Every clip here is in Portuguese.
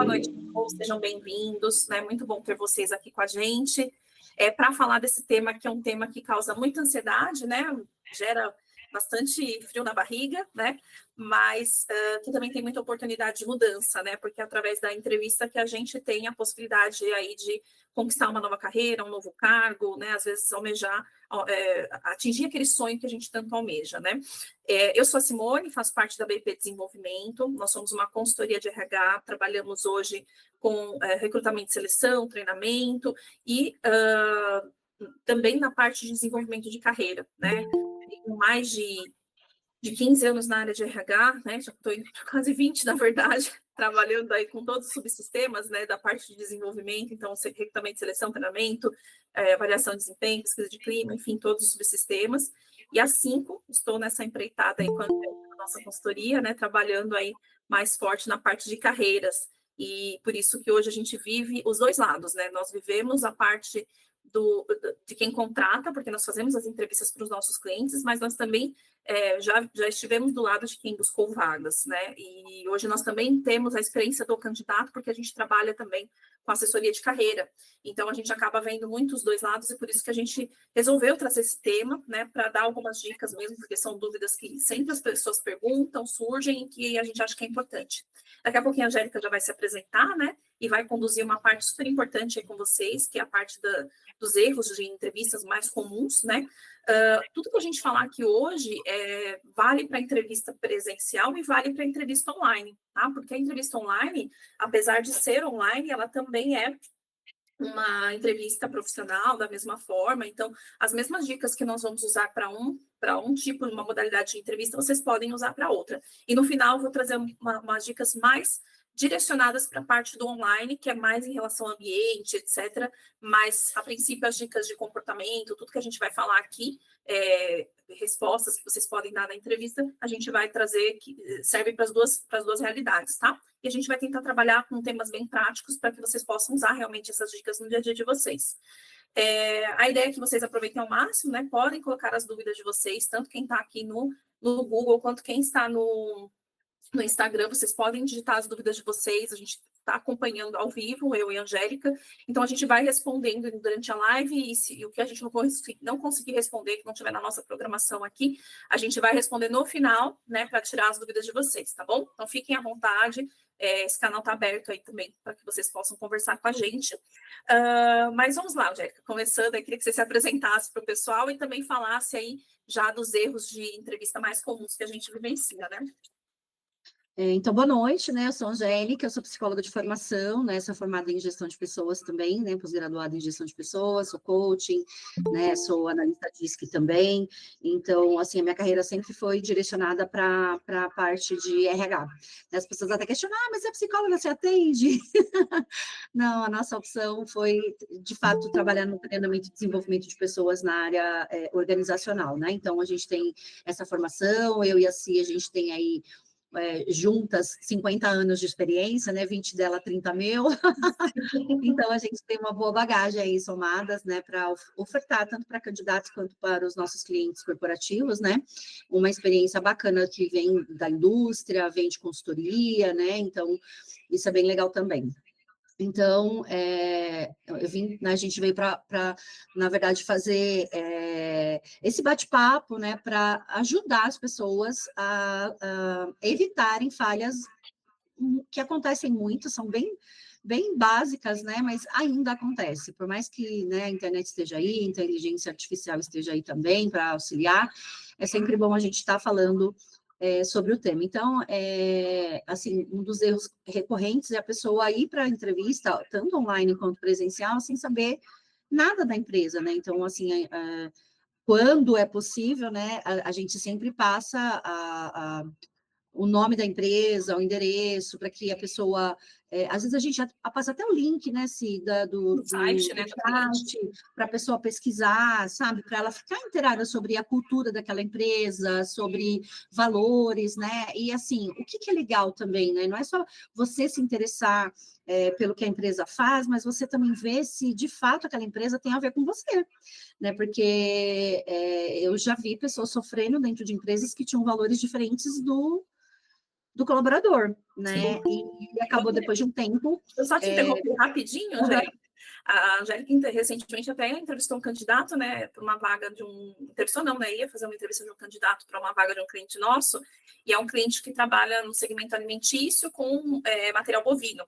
boa noite a todos, sejam bem-vindos, né? Muito bom ter vocês aqui com a gente, para falar desse tema, que é um tema que causa muita ansiedade, né? Gera bastante frio na barriga, né? Mas que também tem muita oportunidade de mudança, né? Porque é através da entrevista que a gente tem a possibilidade aí de conquistar uma nova carreira, um novo cargo, né? Às vezes almejar, atingir aquele sonho que a gente tanto almeja, né? Eu sou a Simone, faço parte da BP Desenvolvimento, nós somos uma consultoria de RH, trabalhamos hoje com recrutamento e seleção, treinamento e também na parte de desenvolvimento de carreira, né? Tenho mais de 15 anos na área de RH, né? Já estou indo para quase 20, na verdade, trabalhando aí com todos os subsistemas, né? Da parte de desenvolvimento, então, recrutamento, seleção, treinamento, avaliação de desempenho, pesquisa de clima, enfim, todos os subsistemas. E há 5, estou nessa empreitada aí com a nossa consultoria, né? Trabalhando aí mais forte na parte de carreiras. E por isso que hoje a gente vive os dois lados, né? Nós vivemos a parte de quem contrata, porque nós fazemos as entrevistas para os nossos clientes, mas nós também já estivemos do lado de quem buscou vagas, né? E hoje nós também temos a experiência do candidato, porque a gente trabalha também com assessoria de carreira. Então, a gente acaba vendo muito os dois lados, e por isso que a gente resolveu trazer esse tema, né? Para dar algumas dicas mesmo, porque são dúvidas que sempre as pessoas perguntam, surgem, e que a gente acha que é importante. Daqui a pouquinho a Angélica já vai se apresentar, né? E vai conduzir uma parte super importante aí com vocês, que é a parte dos erros de entrevistas mais comuns, né? Tudo que a gente falar aqui hoje vale para entrevista presencial e vale para entrevista online, tá? Porque a entrevista online, apesar de ser online, ela também é uma entrevista profissional da mesma forma. Então, as mesmas dicas que nós vamos usar para um tipo, uma modalidade de entrevista, vocês podem usar para outra. E no final, eu vou trazer umas dicas mais direcionadas para a parte do online, que é mais em relação ao ambiente, etc. Mas, a princípio, as dicas de comportamento, tudo que a gente vai falar aqui, respostas que vocês podem dar na entrevista, a gente vai trazer, que serve para as duas realidades, tá? E a gente vai tentar trabalhar com temas bem práticos para que vocês possam usar realmente essas dicas no dia a dia de vocês. A ideia é que vocês aproveitem ao máximo, né? Podem colocar as dúvidas de vocês, tanto quem está aqui no Google, quanto quem está no Instagram, vocês podem digitar as dúvidas de vocês, a gente está acompanhando ao vivo, eu e a Angélica, então a gente vai respondendo durante a live, e o que a gente não conseguir responder, que não tiver na nossa programação aqui, a gente vai responder no final, né, para tirar as dúvidas de vocês, tá bom? Então fiquem à vontade, esse canal está aberto aí também, para que vocês possam conversar com a gente. Mas vamos lá, Angélica, começando, eu queria que você se apresentasse para o pessoal e também falasse aí já dos erros de entrevista mais comuns que a gente vivencia, né? Então, boa noite, né? Eu sou a Angélica, eu sou psicóloga de formação, né? Sou formada em gestão de pessoas também, né? Pós-graduada em gestão de pessoas, sou coaching, né? Sou analista DISC também. Então, assim, a minha carreira sempre foi direcionada para a parte de RH. As pessoas até questionam, mas é psicóloga, você atende? Não, a nossa opção foi, de fato, trabalhar no treinamento e desenvolvimento de pessoas na área organizacional, né? Então, a gente tem essa formação, eu e a Cia, a gente tem aí juntas 50 anos de experiência, né? 20 dela, 30 mil. Então, a gente tem uma boa bagagem aí somadas, né? Para ofertar tanto para candidatos quanto para os nossos clientes corporativos, né? Uma experiência bacana que vem da indústria, vem de consultoria, né? Então, isso é bem legal também. Então, a gente veio para, na verdade, fazer esse bate-papo, né, para ajudar as pessoas a evitarem falhas que acontecem muito, são bem básicas, né, mas ainda acontece, por mais que, né, a internet esteja aí, a inteligência artificial esteja aí também para auxiliar, é sempre bom a gente estar falando sobre o tema. Então, assim, um dos erros recorrentes é a pessoa ir para a entrevista, tanto online quanto presencial, sem saber nada da empresa, né? Então, assim, quando é possível, né, a gente sempre passa o nome da empresa, o endereço, para que a pessoa... às vezes a gente passa até o link, né, do site, né, site, para a pessoa pesquisar, sabe? Para ela ficar inteirada sobre a cultura daquela empresa, sobre valores, né? E, assim, o que é legal também, né? Não é só você se interessar pelo que a empresa faz, mas você também vê se, de fato, aquela empresa tem a ver com você, né? Porque eu já vi pessoas sofrendo dentro de empresas que tinham valores diferentes do colaborador, né? Sim. E acabou depois de um tempo. Eu só te interrompi rapidinho, Uhum. Angélica. A Angélica recentemente até entrevistou um candidato, né, para uma vaga de um. Entrevistou, não, né? Ia fazer uma entrevista de um candidato para uma vaga de um cliente nosso, e é um cliente que trabalha no segmento alimentício com material bovino.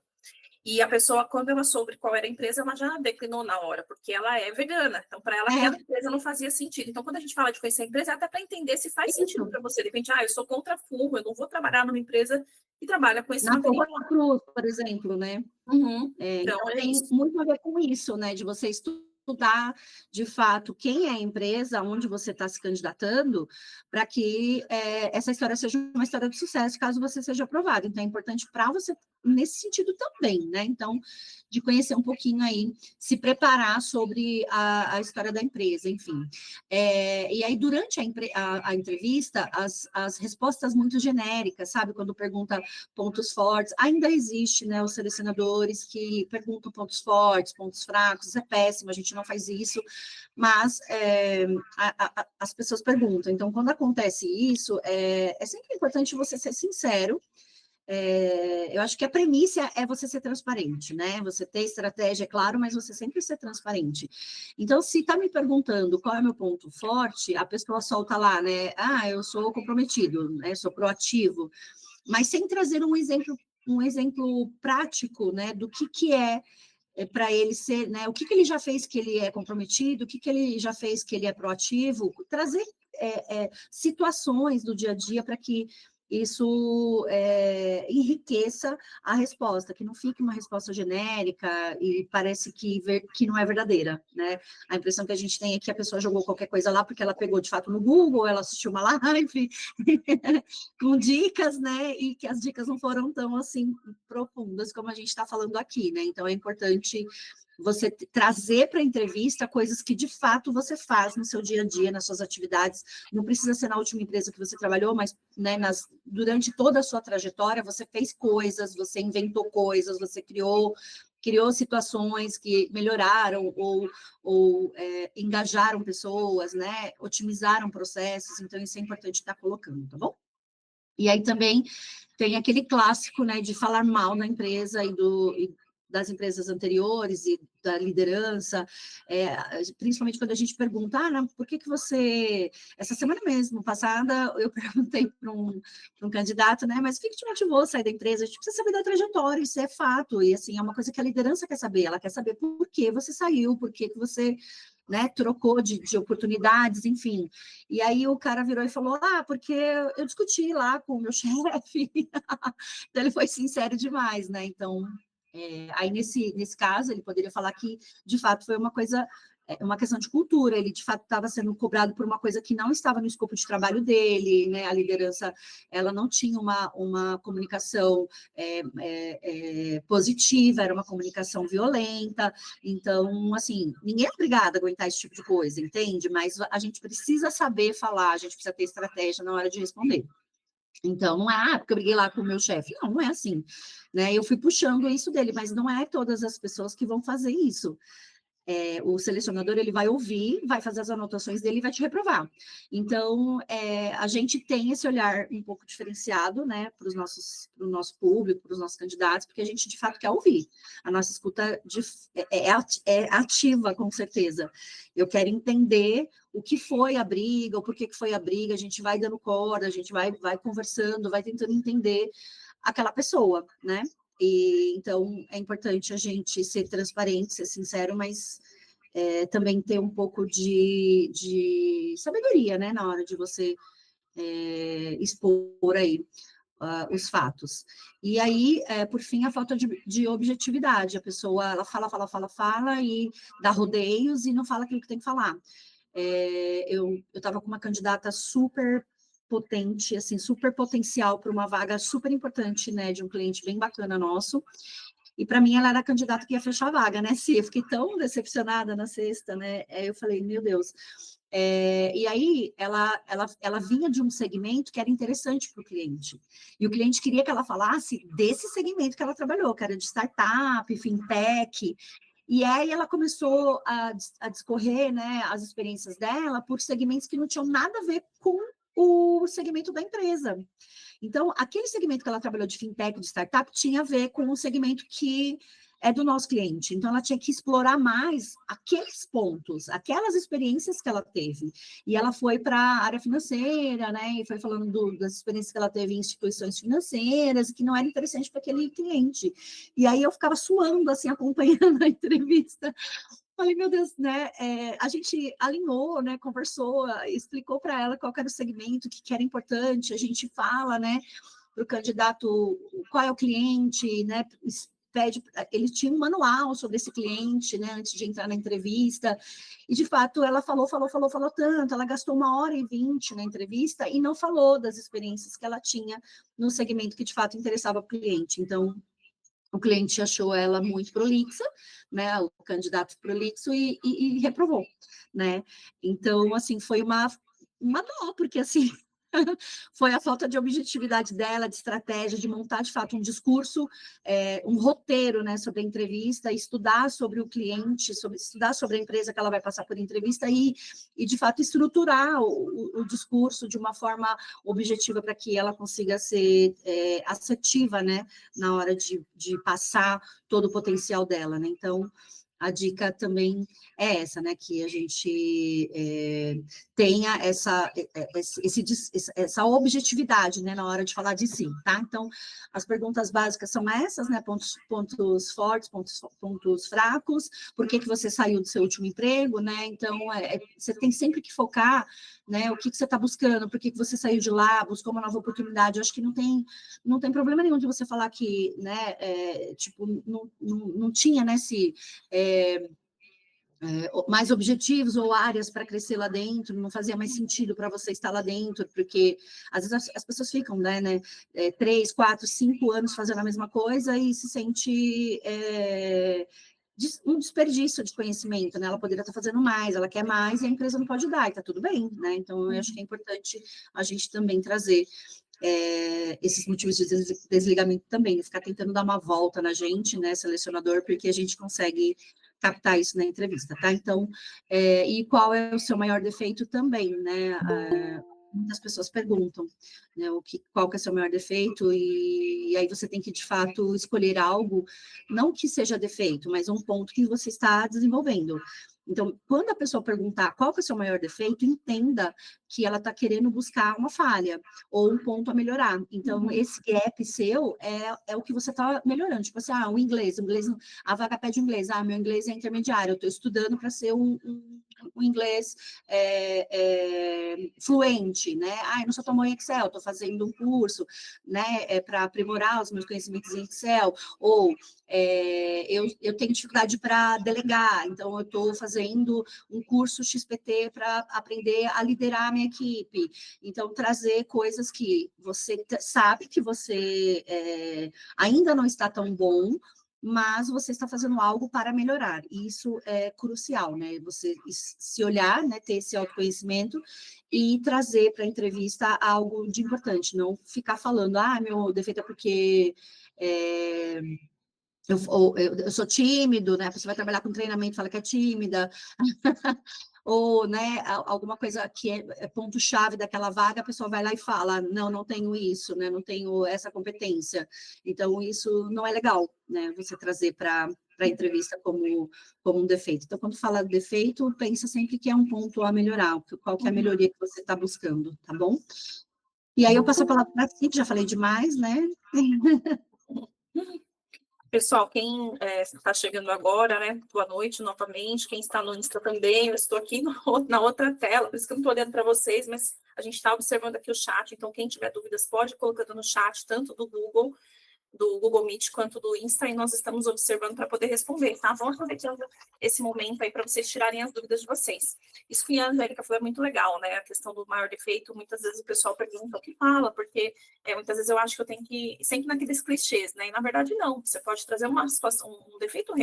E a pessoa, quando ela soube qual era a empresa, ela já declinou na hora, porque ela é vegana. Então, para ela, aquela empresa não fazia sentido. Então, quando a gente fala de conhecer a empresa, é até para entender se faz sentido para você. De repente, eu sou contra fumo, eu não vou trabalhar numa empresa que trabalha com esse Na material. Coca Cruz, por exemplo, né? Uhum. Então, Então, é tem isso. muito a ver com isso, né? De você estudar, de fato, quem é a empresa, onde você está se candidatando, para que essa história seja uma história de sucesso, caso você seja aprovado. Então, é importante para você, nesse sentido também, né? Então, de conhecer um pouquinho aí, se preparar sobre a história da empresa, enfim. E aí, durante a entrevista, as respostas muito genéricas, sabe? Quando pergunta pontos fortes, ainda existe, né, os selecionadores que perguntam pontos fortes, pontos fracos, isso é péssimo, a gente não faz isso, mas as pessoas perguntam, então quando acontece isso, é sempre importante você ser sincero. Eu acho que a premissa é você ser transparente, né? Você ter estratégia, é claro, mas você sempre ser transparente. Então, se está me perguntando qual é o meu ponto forte, a pessoa solta lá, né? Ah, eu sou comprometido, né? Sou proativo, mas sem trazer um exemplo prático, né, do que para ele ser, né, o que ele já fez que ele é comprometido, o que ele já fez que ele é proativo, trazer situações do dia a dia para que isso enriqueça a resposta, que não fique uma resposta genérica e parece que não é verdadeira, né? A impressão que a gente tem é que a pessoa jogou qualquer coisa lá porque ela pegou de fato no Google, ela assistiu uma live com dicas, né? E que as dicas não foram tão assim profundas como a gente está falando aqui, né? Então é importante você trazer para a entrevista coisas que de fato você faz no seu dia a dia, nas suas atividades. Não precisa ser na última empresa que você trabalhou, mas né, durante toda a sua trajetória, você fez coisas, você inventou coisas, você criou situações que melhoraram ou engajaram pessoas, né? Otimizaram processos. Então, isso é importante estar colocando, tá bom? E aí também tem aquele clássico, né, de falar mal da empresa e das empresas anteriores e da liderança, principalmente quando a gente pergunta, não, por que você... Essa semana mesmo, passada, eu perguntei para um candidato, né, mas o que te motivou a sair da empresa? A gente precisa saber da trajetória, isso é fato, e assim, é uma coisa que a liderança quer saber, ela quer saber por que você saiu, por que você... Né, trocou de oportunidades, enfim. E aí o cara virou e falou, porque eu discuti lá com o meu chefe. Então ele foi sincero demais, né? Então, aí nesse caso, ele poderia falar que, de fato, foi uma questão de cultura, ele de fato estava sendo cobrado por uma coisa que não estava no escopo de trabalho dele, né? A liderança, ela não tinha uma comunicação positiva, era uma comunicação violenta, então, assim, ninguém é obrigado a aguentar esse tipo de coisa, entende? Mas a gente precisa saber falar, a gente precisa ter estratégia na hora de responder. Então, não é, porque eu briguei lá com o meu chefe. Não, não é assim, né? Eu fui puxando isso dele, mas não é todas as pessoas que vão fazer isso. O selecionador ele vai ouvir, vai fazer as anotações dele e vai te reprovar. Então, a gente tem esse olhar um pouco diferenciado, né, para o nosso público, para os nossos candidatos, porque a gente de fato quer ouvir. A nossa escuta é ativa, com certeza. Eu quero entender o que foi a briga, o porquê que foi a briga, a gente vai dando corda, a gente vai conversando, vai tentando entender aquela pessoa, né? Então, é importante a gente ser transparente, ser sincero, mas também ter um pouco de sabedoria, né, na hora de você expor aí os fatos. E aí, por fim, a falta de objetividade. A pessoa, ela fala e dá rodeios e não fala aquilo que tem que falar. Eu estava com uma candidata super potente, assim, super potencial para uma vaga super importante, né, de um cliente bem bacana nosso, e para mim ela era a candidata que ia fechar a vaga, né, eu fiquei tão decepcionada na sexta, né, eu falei, meu Deus, e aí ela vinha de um segmento que era interessante para o cliente, e o cliente queria que ela falasse desse segmento que ela trabalhou, que era de startup, fintech, e aí ela começou a discorrer, né, as experiências dela por segmentos que não tinham nada a ver com o segmento da empresa. Então, aquele segmento que ela trabalhou de fintech, de startup, tinha a ver com o segmento que é do nosso cliente. Então, ela tinha que explorar mais aqueles pontos, aquelas experiências que ela teve. E ela foi para a área financeira, né? E foi falando das experiências que ela teve em instituições financeiras, que não era interessante para aquele cliente. E aí eu ficava suando, assim, acompanhando a entrevista. Falei, meu Deus, né? A gente alinhou, né? Conversou, explicou para ela qual era o segmento, o que era importante. A gente fala, né? Para o candidato qual é o cliente, né? Pede, ele tinha um manual sobre esse cliente, né? Antes de entrar na entrevista. E de fato, ela falou tanto. Ela gastou 1h20 na entrevista e não falou das experiências que ela tinha no segmento que de fato interessava o cliente. Então, o cliente achou ela muito prolixa, né, o candidato prolixo, e reprovou, né? Então, assim, foi uma dó, porque, assim, foi a falta de objetividade dela, de estratégia, de montar, de fato, um discurso, um roteiro, né, sobre a entrevista, estudar sobre o cliente, estudar sobre a empresa que ela vai passar por entrevista e de fato, estruturar o discurso de uma forma objetiva para que ela consiga ser assertiva, né, na hora de passar todo o potencial dela, né? Então, a dica também é essa, né? Que a gente tenha essa objetividade, né? Na hora de falar de si, tá? Então, as perguntas básicas são essas, né? Pontos fortes, pontos fracos, por que você saiu do seu último emprego, né? Então, você tem sempre que focar, né? O que você está buscando, por que você saiu de lá, buscou uma nova oportunidade. Eu acho que não tem problema nenhum de você falar que, né? Tipo, não tinha, né? Mais objetivos ou áreas para crescer lá dentro, não fazia mais sentido para você estar lá dentro, porque às vezes as pessoas ficam, né 3, 4, 5 anos fazendo a mesma coisa e se sente um desperdício de conhecimento, né? Ela poderia estar fazendo mais, ela quer mais e a empresa não pode dar, e está tudo bem, né? Então, eu acho que é importante a gente também trazer esses motivos de desligamento também, ficar tentando dar uma volta na gente, né, selecionador, porque a gente consegue captar isso na entrevista, tá? Então, e qual é o seu maior defeito também, né? Muitas pessoas perguntam, né, qual que é o seu maior defeito, e aí você tem que, de fato, escolher algo, não que seja defeito, mas um ponto que você está desenvolvendo. Então, quando a pessoa perguntar qual que é o seu maior defeito, entenda que ela está querendo buscar uma falha ou um ponto a melhorar. Então, esse gap seu é o que você está melhorando. Tipo assim, o inglês, a vaga pede inglês, meu inglês é intermediário, eu estou estudando para ser um inglês fluente, né? Eu não sou tão bom em Excel, estou fazendo um curso, né, para aprimorar os meus conhecimentos em Excel, ou eu tenho dificuldade para delegar, então eu estou fazendo um curso XPT para aprender a liderar a minha equipe. Então, trazer coisas que você sabe que você ainda não está tão bom, mas você está fazendo algo para melhorar. E isso é crucial, né? Você se olhar, né? Ter esse autoconhecimento e trazer para a entrevista algo de importante, não ficar falando, meu defeito é porque eu sou tímido, né? A pessoa vai trabalhar com treinamento, fala que é tímida, ou, né, alguma coisa que é ponto-chave daquela vaga, a pessoa vai lá e fala, não tenho isso, né? Não tenho essa competência. Então, isso não é legal, né? Você trazer para a entrevista como um defeito. Então, quando fala defeito, pensa sempre que é um ponto a melhorar, qual que é a melhoria que você está buscando, tá bom? E aí eu passo a palavra para si, que já falei demais, né? Pessoal, quem está chegando agora, né? Boa noite novamente. Quem está no Insta também, eu estou aqui na outra tela, por isso que eu não estou olhando para vocês, mas a gente está observando aqui o chat, então quem tiver dúvidas pode ir colocando no chat, tanto do Google Meet quanto do Insta, e nós estamos observando para poder responder, tá? Vamos aproveitando esse momento aí para vocês tirarem as dúvidas de vocês. Isso que a Angélica falou é muito legal, né? A questão do maior defeito, muitas vezes o pessoal pergunta o que fala, porque muitas vezes eu acho que eu tenho que ir sempre naqueles clichês, né? E na verdade não, você pode trazer uma situação, um defeito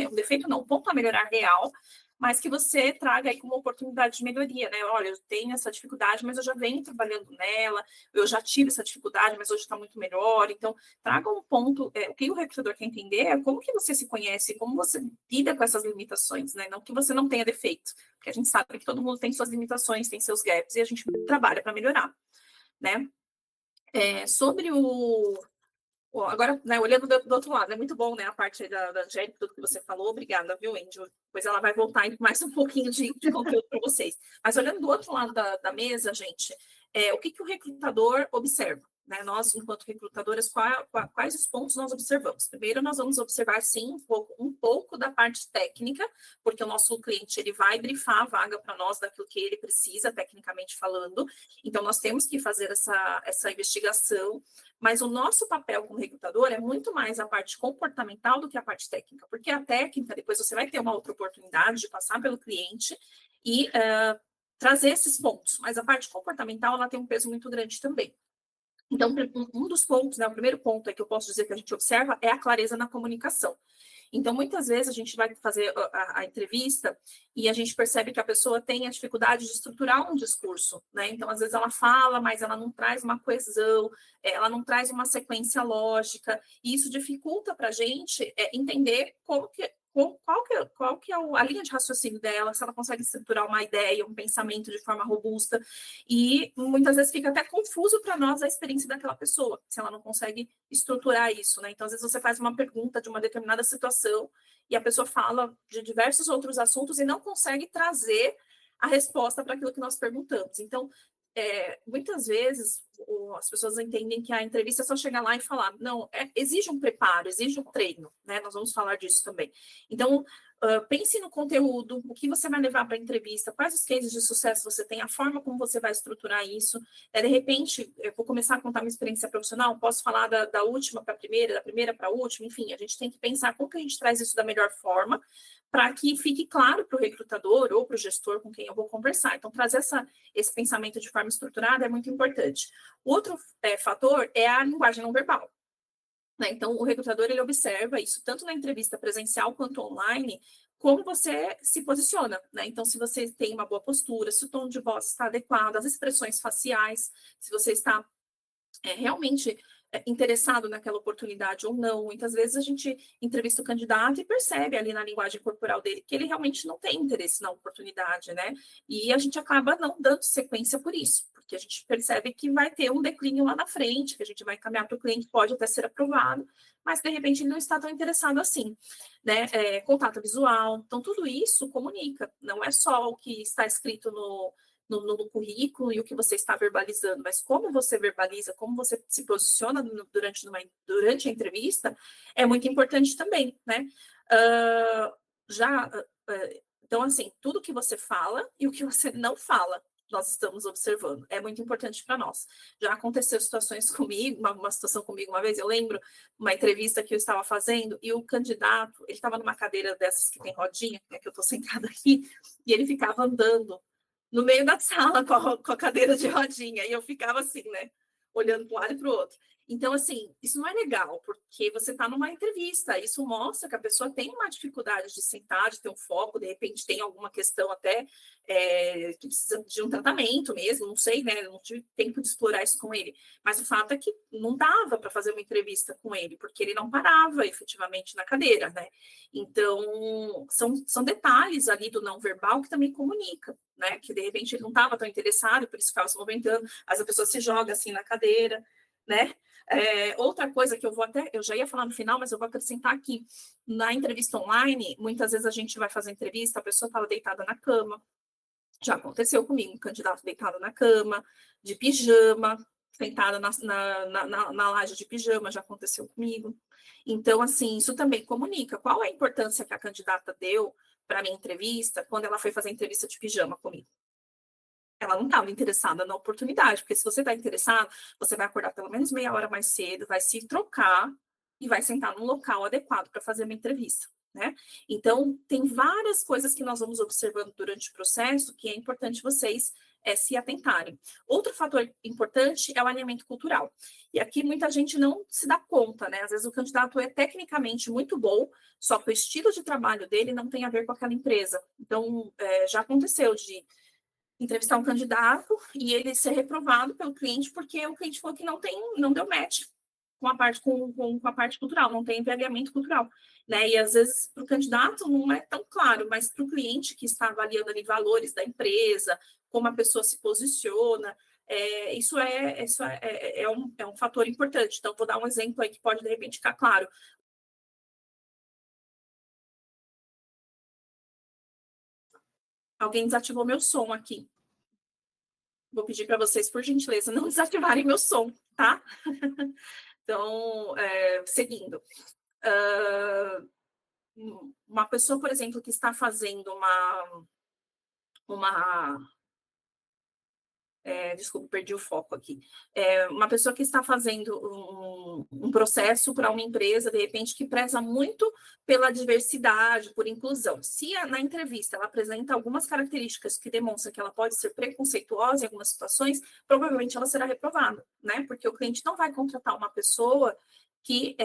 não, um ponto a melhorar real, mas que você traga aí como oportunidade de melhoria, né? Olha, eu tenho essa dificuldade, mas eu já venho trabalhando nela, eu já tive essa dificuldade, mas hoje está muito melhor. Então, traga um ponto, o que o recrutador quer entender é como que você se conhece, como você lida com essas limitações, né? Não que você não tenha defeito, porque a gente sabe que todo mundo tem suas limitações, tem seus gaps, e a gente trabalha para melhorar. né? Sobre agora, né, olhando do outro lado, é muito bom, né, a parte da Angélica, tudo que você falou, obrigada, viu, Angel? Depois ela vai voltar e mais um pouquinho de conteúdo para vocês. Mas olhando do outro lado da mesa, gente, o que o recrutador observa? Né? Nós, enquanto recrutadoras, quais os pontos nós observamos? Primeiro, nós vamos observar, sim, um pouco da parte técnica, porque o nosso cliente ele vai brifar a vaga para nós daquilo que ele precisa, tecnicamente falando. Então, nós temos que fazer essa investigação, mas o nosso papel como recrutador é muito mais a parte comportamental do que a parte técnica, porque a técnica, depois você vai ter uma outra oportunidade de passar pelo cliente e trazer esses pontos, mas a parte comportamental ela tem um peso muito grande também. Então, um dos pontos, né, o primeiro ponto que eu posso dizer que a gente observa é a clareza na comunicação. Então, muitas vezes a gente vai fazer a entrevista e a gente percebe que a pessoa tem a dificuldade de estruturar um discurso, né? Então, às vezes ela fala, mas ela não traz uma coesão, ela não traz uma sequência lógica, e isso dificulta para a gente entender qual que é a linha de raciocínio dela, se ela consegue estruturar uma ideia, um pensamento de forma robusta, e muitas vezes fica até confuso para nós a experiência daquela pessoa, se ela não consegue estruturar isso, né? Então, às vezes você faz uma pergunta de uma determinada situação e a pessoa fala de diversos outros assuntos e não consegue trazer a resposta para aquilo que nós perguntamos. Então, muitas vezes as pessoas entendem que a entrevista é só chegar lá e falar. Não, exige um preparo, exige um treino, né? Nós vamos falar disso também. Então, pense no conteúdo, o que você vai levar para a entrevista, quais os cases de sucesso você tem, a forma como você vai estruturar isso. De repente, eu vou começar a contar uma experiência profissional, posso falar da última para a primeira, da primeira para a última, enfim, a gente tem que pensar como que a gente traz isso da melhor forma, para que fique claro para o recrutador ou para o gestor com quem eu vou conversar. Então, trazer esse pensamento de forma estruturada é muito importante. Outro fator é a linguagem não verbal. Né? Então, o recrutador ele observa isso tanto na entrevista presencial quanto online, como você se posiciona. Né? Então, se você tem uma boa postura, se o tom de voz está adequado, as expressões faciais, se você está realmente interessado naquela oportunidade ou não. Muitas vezes a gente entrevista o candidato e percebe ali na linguagem corporal dele que ele realmente não tem interesse na oportunidade, né? E a gente acaba não dando sequência por isso, porque a gente percebe que vai ter um declínio lá na frente, que a gente vai caminhar para o cliente, pode até ser aprovado, mas de repente ele não está tão interessado assim, né? Contato visual, então tudo isso comunica, não é só o que está escrito no currículo e o que você está verbalizando, mas como você verbaliza, como você se posiciona durante a entrevista, é muito importante também, né? Então, assim, tudo que você fala e o que você não fala, nós estamos observando. É muito importante para nós. Já aconteceu situações comigo, uma situação comigo uma vez, eu lembro, uma entrevista que eu estava fazendo, e o candidato, ele estava numa cadeira dessas que tem rodinha, né, que eu estou sentada aqui, e ele ficava andando no meio da sala com a cadeira de rodinha, e eu ficava assim, né, olhando para um lado e para o outro. Então, assim, isso não é legal, porque você está numa entrevista, isso mostra que a pessoa tem uma dificuldade de sentar, de ter um foco, de repente tem alguma questão até que precisa de um tratamento mesmo, não sei, né, não tive tempo de explorar isso com ele, mas o fato é que não dava para fazer uma entrevista com ele, porque ele não parava efetivamente na cadeira, né, então são detalhes ali do não verbal que também comunica, né, que de repente ele não estava tão interessado, por isso ficava se movimentando, mas a pessoa se joga assim na cadeira, né. Outra coisa que eu já ia falar no final, mas eu vou acrescentar aqui, na entrevista online, muitas vezes a gente vai fazer entrevista, a pessoa estava deitada na cama, já aconteceu comigo, um candidato deitado na cama, de pijama, sentada na laje de pijama, já aconteceu comigo. Então, assim, isso também comunica qual é a importância que a candidata deu para a minha entrevista quando ela foi fazer a entrevista de pijama comigo. Ela não estava interessada na oportunidade, porque se você está interessado, você vai acordar pelo menos meia hora mais cedo, vai se trocar e vai sentar num local adequado para fazer uma entrevista, né? Então, tem várias coisas que nós vamos observando durante o processo que é importante vocês se atentarem. Outro fator importante é o alinhamento cultural. E aqui muita gente não se dá conta, né? Às vezes o candidato é tecnicamente muito bom, só que o estilo de trabalho dele não tem a ver com aquela empresa. Então, já aconteceu de entrevistar um candidato e ele ser reprovado pelo cliente porque o cliente falou que não deu match com a parte cultural, não tem alinhamento cultural, né? E às vezes para o candidato não é tão claro, mas para o cliente que está avaliando ali valores da empresa, como a pessoa se posiciona, é um fator importante. Então, vou dar um exemplo aí que pode, de repente, ficar claro. Alguém desativou meu som aqui. Vou pedir para vocês, por gentileza, não desativarem meu som, tá? Então, seguindo. Uma pessoa, por exemplo, que está fazendo desculpa, perdi o foco aqui. Uma pessoa que está fazendo um processo para uma empresa, de repente, que preza muito pela diversidade, por inclusão. Se na entrevista ela apresenta algumas características que demonstram que ela pode ser preconceituosa em algumas situações, provavelmente ela será reprovada, né? Porque o cliente não vai contratar uma pessoa que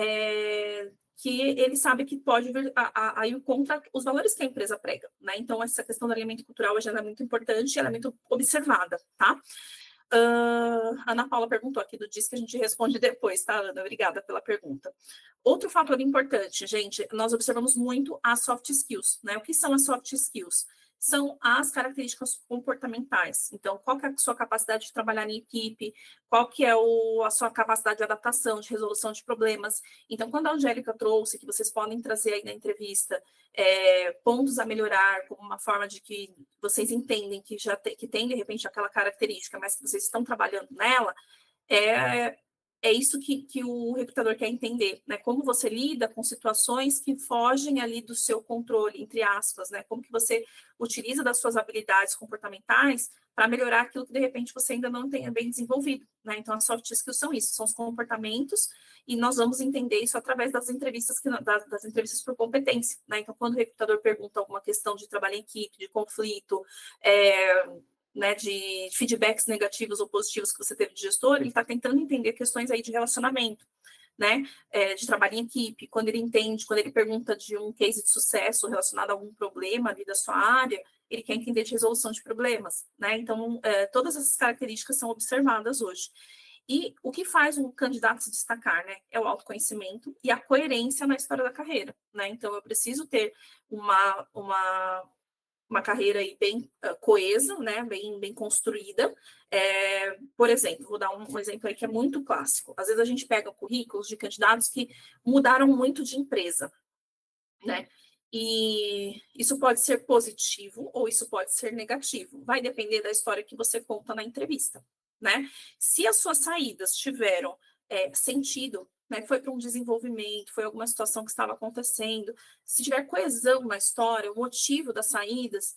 ele sabe que pode vir a ir contra os valores que a empresa prega, né? Então, essa questão do alinhamento cultural já é muito importante, ela é muito observada, tá? Ana Paula perguntou aqui do DIS, que a gente responde depois, tá, Ana? Obrigada pela pergunta. Outro fator importante, gente, nós observamos muito as soft skills, né? O que são as soft skills? São as características comportamentais. Então, qual que é a sua capacidade de trabalhar em equipe, qual que é a sua capacidade de adaptação, de resolução de problemas. Então, quando a Angélica trouxe, que vocês podem trazer aí na entrevista, pontos a melhorar, como uma forma de que vocês entendem que que tem, de repente, aquela característica, mas que vocês estão trabalhando nela, é isso que o recrutador quer entender, né? Como você lida com situações que fogem ali do seu controle, entre aspas, né? Como que você utiliza das suas habilidades comportamentais para melhorar aquilo que, de repente, você ainda não tenha bem desenvolvido, né? Então, as soft skills são isso, são os comportamentos, e nós vamos entender isso através das entrevistas, das entrevistas por competência, né? Então, quando o recrutador pergunta alguma questão de trabalho em equipe, de conflito, né, de feedbacks negativos ou positivos que você teve de gestor, ele está tentando entender questões aí de relacionamento, né, de trabalho em equipe, quando ele pergunta de um case de sucesso relacionado a algum problema ali da sua área, ele quer entender de resolução de problemas, né, então todas essas características são observadas hoje. E o que faz um candidato se destacar, né, é o autoconhecimento e a coerência na história da carreira, né, então eu preciso ter uma carreira aí bem coesa, né, bem construída. Por exemplo, vou dar um exemplo aí que é muito clássico. Às vezes a gente pega currículos de candidatos que mudaram muito de empresa, né? E isso pode ser positivo ou isso pode ser negativo. Vai depender da história que você conta na entrevista, né? Se as suas saídas tiveram sentido, né, foi para um desenvolvimento, foi alguma situação que estava acontecendo, se tiver coesão na história, o motivo das saídas,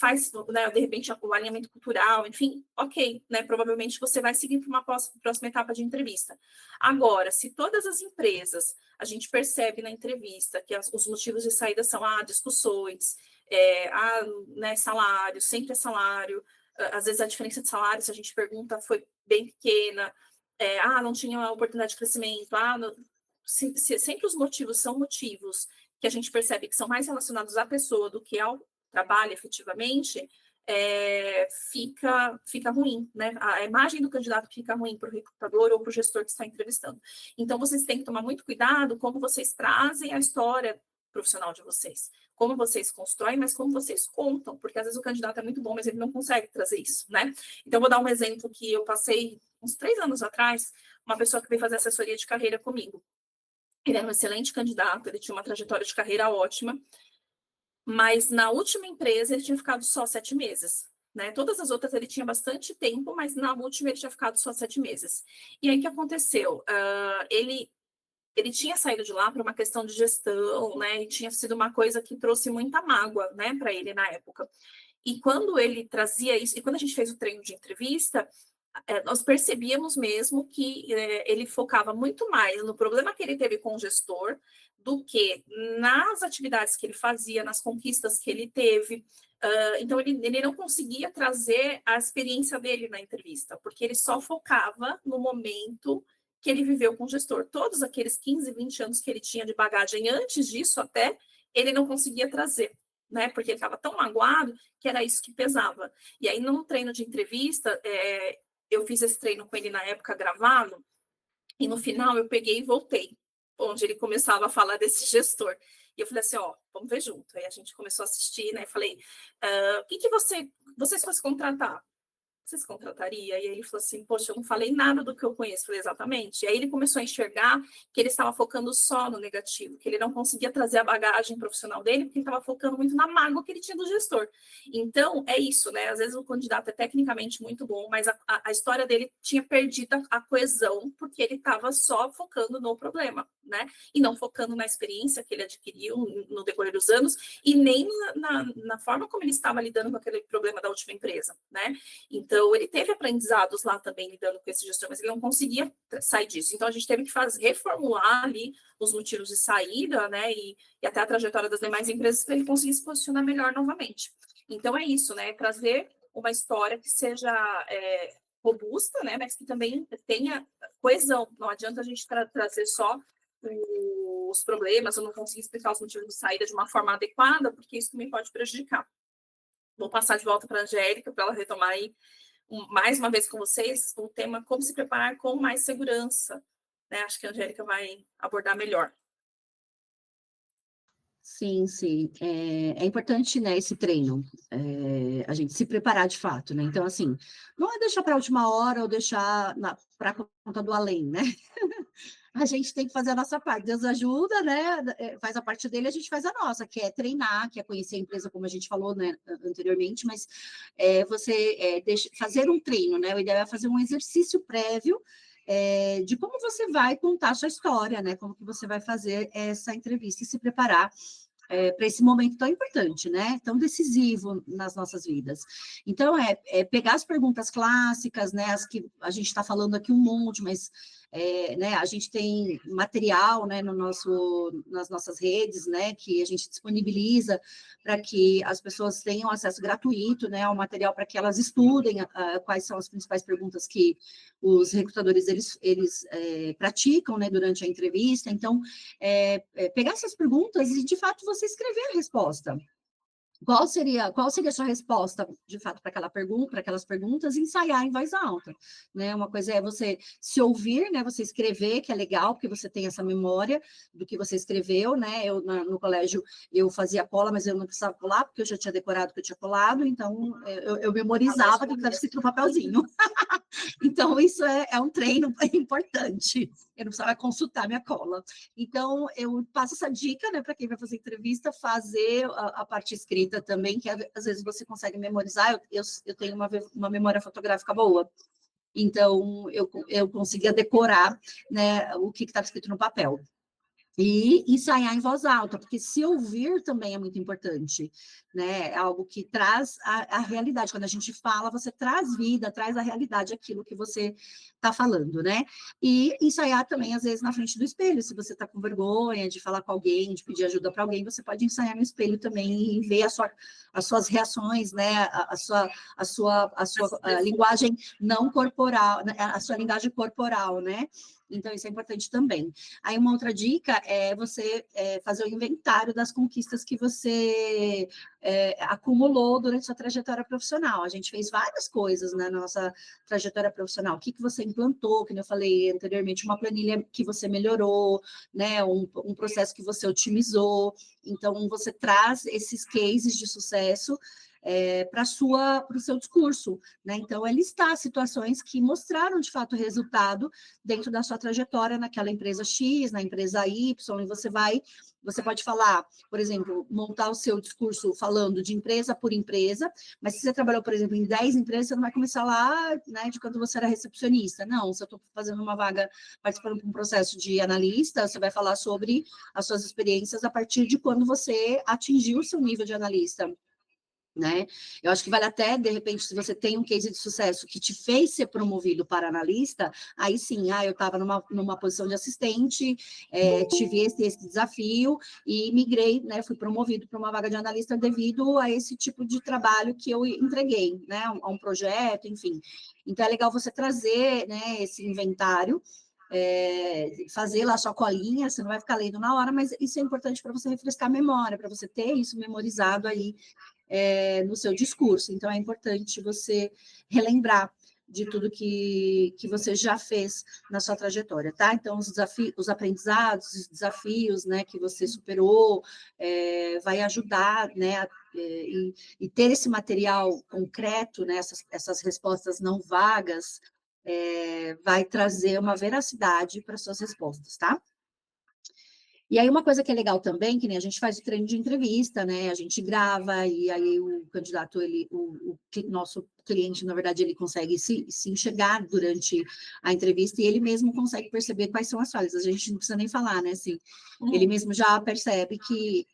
faz, né, de repente, o alinhamento cultural, enfim, ok, né, provavelmente você vai seguir para uma próxima etapa de entrevista. Agora, se todas as empresas, a gente percebe na entrevista que os motivos de saída são discussões, né, salário, sempre é salário, às vezes a diferença de salário, se a gente pergunta, foi bem pequena, não tinha oportunidade de crescimento, sempre os motivos são motivos que a gente percebe que são mais relacionados à pessoa do que ao trabalho efetivamente, fica ruim, né? A imagem do candidato fica ruim para o recrutador ou para o gestor que está entrevistando. Então, vocês têm que tomar muito cuidado como vocês trazem a história profissional de vocês, como vocês constroem, mas como vocês contam, porque às vezes o candidato é muito bom, mas ele não consegue trazer isso, né? Então, vou dar um exemplo que eu passei uns 3 anos atrás, uma pessoa que veio fazer assessoria de carreira comigo. Ele era um excelente candidato, ele tinha uma trajetória de carreira ótima, mas na última empresa ele tinha ficado só 7 meses. Né? Todas as outras ele tinha bastante tempo, mas na última ele tinha ficado só 7 meses. E aí o que aconteceu? Ele tinha saído de lá por uma questão de gestão, né? E tinha sido uma coisa que trouxe muita mágoa, né, para ele na época. E quando ele trazia isso, e quando a gente fez o treino de entrevista, nós percebíamos mesmo que ele focava muito mais no problema que ele teve com o gestor do que nas atividades que ele fazia, nas conquistas que ele teve. Então, ele não conseguia trazer a experiência dele na entrevista, porque ele só focava no momento que ele viveu com o gestor. Todos aqueles 15, 20 anos que ele tinha de bagagem antes disso até, ele não conseguia trazer, né? Porque ele estava tão magoado que era isso que pesava. E aí, no treino de entrevista, eu fiz esse treino com ele na época gravado, e no final eu peguei e voltei, onde ele começava a falar desse gestor. E eu falei assim, vamos ver junto. Aí a gente começou a assistir, né? Falei, o que você fosse contratar? você se contrataria? E aí ele falou assim, poxa, eu não falei nada do que eu conheço. Eu falei, exatamente. E aí ele começou a enxergar que ele estava focando só no negativo, que ele não conseguia trazer a bagagem profissional dele, porque ele estava focando muito na mágoa que ele tinha do gestor. Então, é isso, né? Às vezes o candidato é tecnicamente muito bom, mas a história dele tinha perdido a coesão, porque ele estava só focando no problema, né? E não focando na experiência que ele adquiriu no decorrer dos anos, e nem na forma como ele estava lidando com aquele problema da última empresa, né? Então, ele teve aprendizados lá também lidando com esse gestor, mas ele não conseguia sair disso. Então, a gente teve que reformular ali os motivos de saída, né? E até a trajetória das demais empresas para ele conseguir se posicionar melhor novamente. Então, é isso, né? Trazer uma história que seja robusta, né? Mas que também tenha coesão. Não adianta a gente trazer só os problemas, ou não conseguir explicar os motivos de saída de uma forma adequada, porque isso também pode prejudicar. Vou passar de volta para a Angélica, para ela retomar aí, mais uma vez com vocês, o tema como se preparar com mais segurança. Né? Acho que a Angélica vai abordar melhor. Sim, sim. É importante, né, esse treino, a gente se preparar de fato, né? Então, assim, não é deixar para a última hora ou deixar para conta do além, né? A gente tem que fazer a nossa parte. Deus ajuda, né? Faz a parte dele, a gente faz a nossa, que é treinar, que é conhecer a empresa, como a gente falou, né, anteriormente, mas fazer um treino, né? O ideal é fazer um exercício prévio de como você vai contar a sua história, né? Como que você vai fazer essa entrevista e se preparar para esse momento tão importante, né? Tão decisivo nas nossas vidas. Então, pegar as perguntas clássicas, né? As que a gente está falando aqui um monte, mas né, a gente tem material, né, nas nossas redes, né, que a gente disponibiliza para que as pessoas tenham acesso gratuito, né, ao material para que elas estudem quais são as principais perguntas que os recrutadores eles praticam, né, durante a entrevista. Então, pegar essas perguntas e de fato você escrever a resposta. Qual seria a sua resposta, de fato, para aquelas perguntas, e ensaiar em voz alta, né? Uma coisa é você se ouvir, né? Você escrever, que é legal, porque você tem essa memória do que você escreveu, né? Eu, no colégio, eu fazia cola, mas eu não precisava colar, porque eu já tinha decorado que eu tinha colado, então eu memorizava que estava escrito no papelzinho. Então, isso é um treino importante. Eu não precisava consultar minha cola. Então, eu passo essa dica, né, para quem vai fazer entrevista, fazer a parte escrita também, que às vezes você consegue memorizar. Eu tenho uma memória fotográfica boa. Então, eu conseguia decorar, né, o que estava escrito no papel. E ensaiar em voz alta, porque se ouvir também é muito importante, né? É algo que traz a realidade. Quando a gente fala, você traz vida, traz a realidade aquilo que você está falando, né? E ensaiar também, às vezes, na frente do espelho. Se você está com vergonha de falar com alguém, de pedir ajuda para alguém, você pode ensaiar no espelho também e ver as suas reações, né? A sua linguagem não corporal, a sua linguagem corporal, né? Então, isso é importante também. Aí, uma outra dica é você fazer o inventário das conquistas que você acumulou durante sua trajetória profissional. A gente fez várias coisas, né, na nossa trajetória profissional. O que você implantou, como eu falei anteriormente, uma planilha que você melhorou, né, um processo que você otimizou. Então, você traz esses cases de sucesso para o seu discurso, né? Então, é listar situações que mostraram, de fato, resultado dentro da sua trajetória naquela empresa X, na empresa Y, e você pode falar, por exemplo, montar o seu discurso falando de empresa por empresa, mas se você trabalhou, por exemplo, em 10 empresas, você não vai começar lá, né, de quando você era recepcionista. Não, se eu estou fazendo uma vaga, participando de um processo de analista, você vai falar sobre as suas experiências a partir de quando você atingiu o seu nível de analista. Né? Eu acho que vale até, de repente, se você tem um case de sucesso que te fez ser promovido para analista, aí sim, eu estava numa posição de assistente, tive esse desafio e migrei, né? Fui promovido para uma vaga de analista devido a esse tipo de trabalho que eu entreguei, né? A um projeto, enfim. Então, é legal você trazer, né, esse inventário, fazer lá sua colinha, você não vai ficar lendo na hora, mas isso é importante para você refrescar a memória, para você ter isso memorizado aí no seu discurso. Então, é importante você relembrar, de tudo que você já fez na sua trajetória, tá? Então, os aprendizados, os desafios, né, que você superou, vai ajudar, né, e ter esse material concreto, né, essas respostas não vagas, vai trazer uma veracidade para suas respostas, tá? E aí, uma coisa que é legal também, que nem a gente faz o treino de entrevista, né? A gente grava, e aí o candidato, nosso cliente, na verdade, ele consegue se enxergar durante a entrevista, e ele mesmo consegue perceber quais são as falhas. A gente não precisa nem falar, né? Assim, ele mesmo já percebe que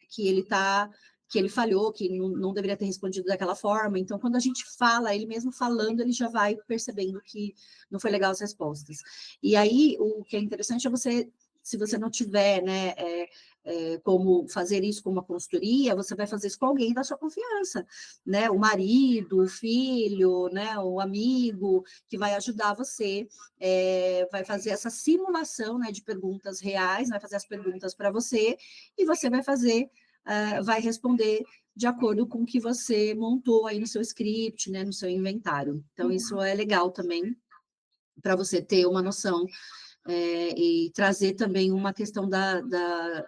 ele falhou, que não deveria ter respondido daquela forma. Então, quando a gente fala, ele mesmo falando, ele já vai percebendo que não foi legal as respostas. E aí, o que é interessante é você, se você não tiver, né, como fazer isso com uma consultoria, você vai fazer isso com alguém da sua confiança, né, o marido, o filho, né, o amigo, que vai ajudar você, vai fazer essa simulação, né, de perguntas reais, vai fazer as perguntas para você, e você vai responder de acordo com o que você montou aí no seu script, né, no seu inventário. Então, isso é legal também, para você ter uma noção, e trazer também uma questão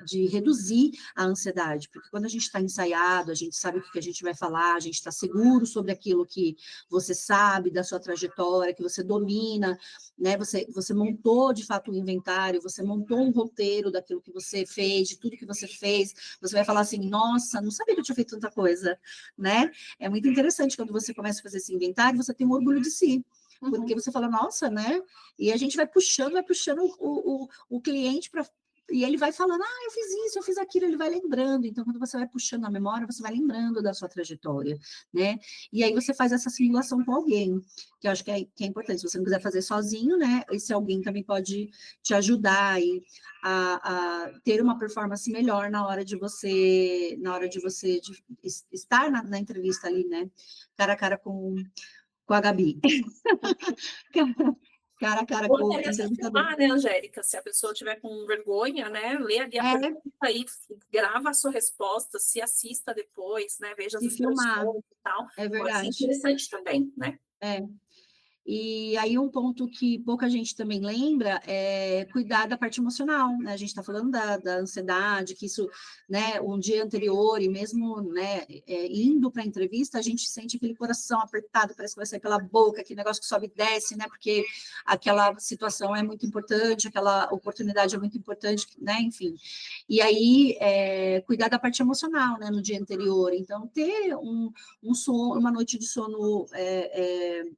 de reduzir a ansiedade, porque quando a gente está ensaiado, a gente sabe o que a gente vai falar, a gente está seguro sobre aquilo que você sabe da sua trajetória, que você domina, né? Você montou de fato um inventário, você montou um roteiro daquilo que você fez, de tudo que você fez, você vai falar assim, nossa, não sabia que eu tinha feito tanta coisa, né? É muito interessante quando você começa a fazer esse inventário, você tem um orgulho de si, porque você fala, nossa, né? E a gente vai puxando o cliente para. E ele vai falando, eu fiz isso, eu fiz aquilo, ele vai lembrando. Então, quando você vai puxando a memória, você vai lembrando da sua trajetória, né? E aí você faz essa simulação com alguém, que eu acho que é importante. Se você não quiser fazer sozinho, né? Esse alguém também pode te ajudar aí a ter uma performance melhor na hora de você estar na entrevista ali, né? Cara a cara com a Gabi. Cara a cara Ou com até o mesmo entrevistador. filmar, né, Angélica? Se a pessoa tiver com vergonha, né, lê ali a pergunta e grava a sua resposta, se assista depois, né, veja as Se filmar, expressões e tal. é Pode ser verdade. interessante também, né? E aí um ponto que pouca gente também lembra é cuidar da parte emocional, né? A gente está falando da ansiedade, que isso, né, um dia anterior e mesmo, né, indo para a entrevista, a gente sente aquele coração apertado, parece que vai sair pela boca, aquele negócio que sobe e desce, né? Porque aquela situação é muito importante, aquela oportunidade é muito importante, né? Enfim. E aí, cuidar da parte emocional, né, no dia anterior. Então, ter uma noite de sono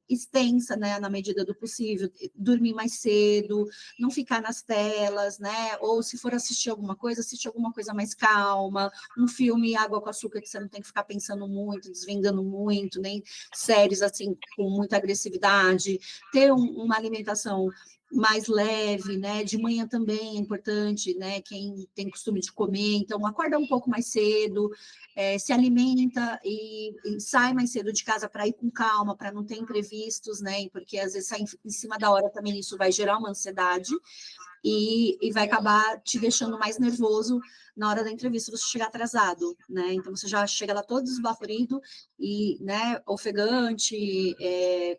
extensa, né, na medida do possível, dormir mais cedo, não ficar nas telas, né, ou se for assistir alguma coisa, assistir alguma coisa mais calma, um filme Água com Açúcar, que você não tem que ficar pensando muito, desvendando muito, nem séries, assim, com muita agressividade, ter uma alimentação mais leve, né, de manhã também é importante, né, quem tem costume de comer, então acorda um pouco mais cedo, se alimenta e sai mais cedo de casa para ir com calma, para não ter imprevistos, né? Porque às vezes sair em cima da hora também isso vai gerar uma ansiedade e vai acabar te deixando mais nervoso na hora da entrevista, você chegar atrasado, né? Então você já chega lá todo esbaforido e, né, ofegante,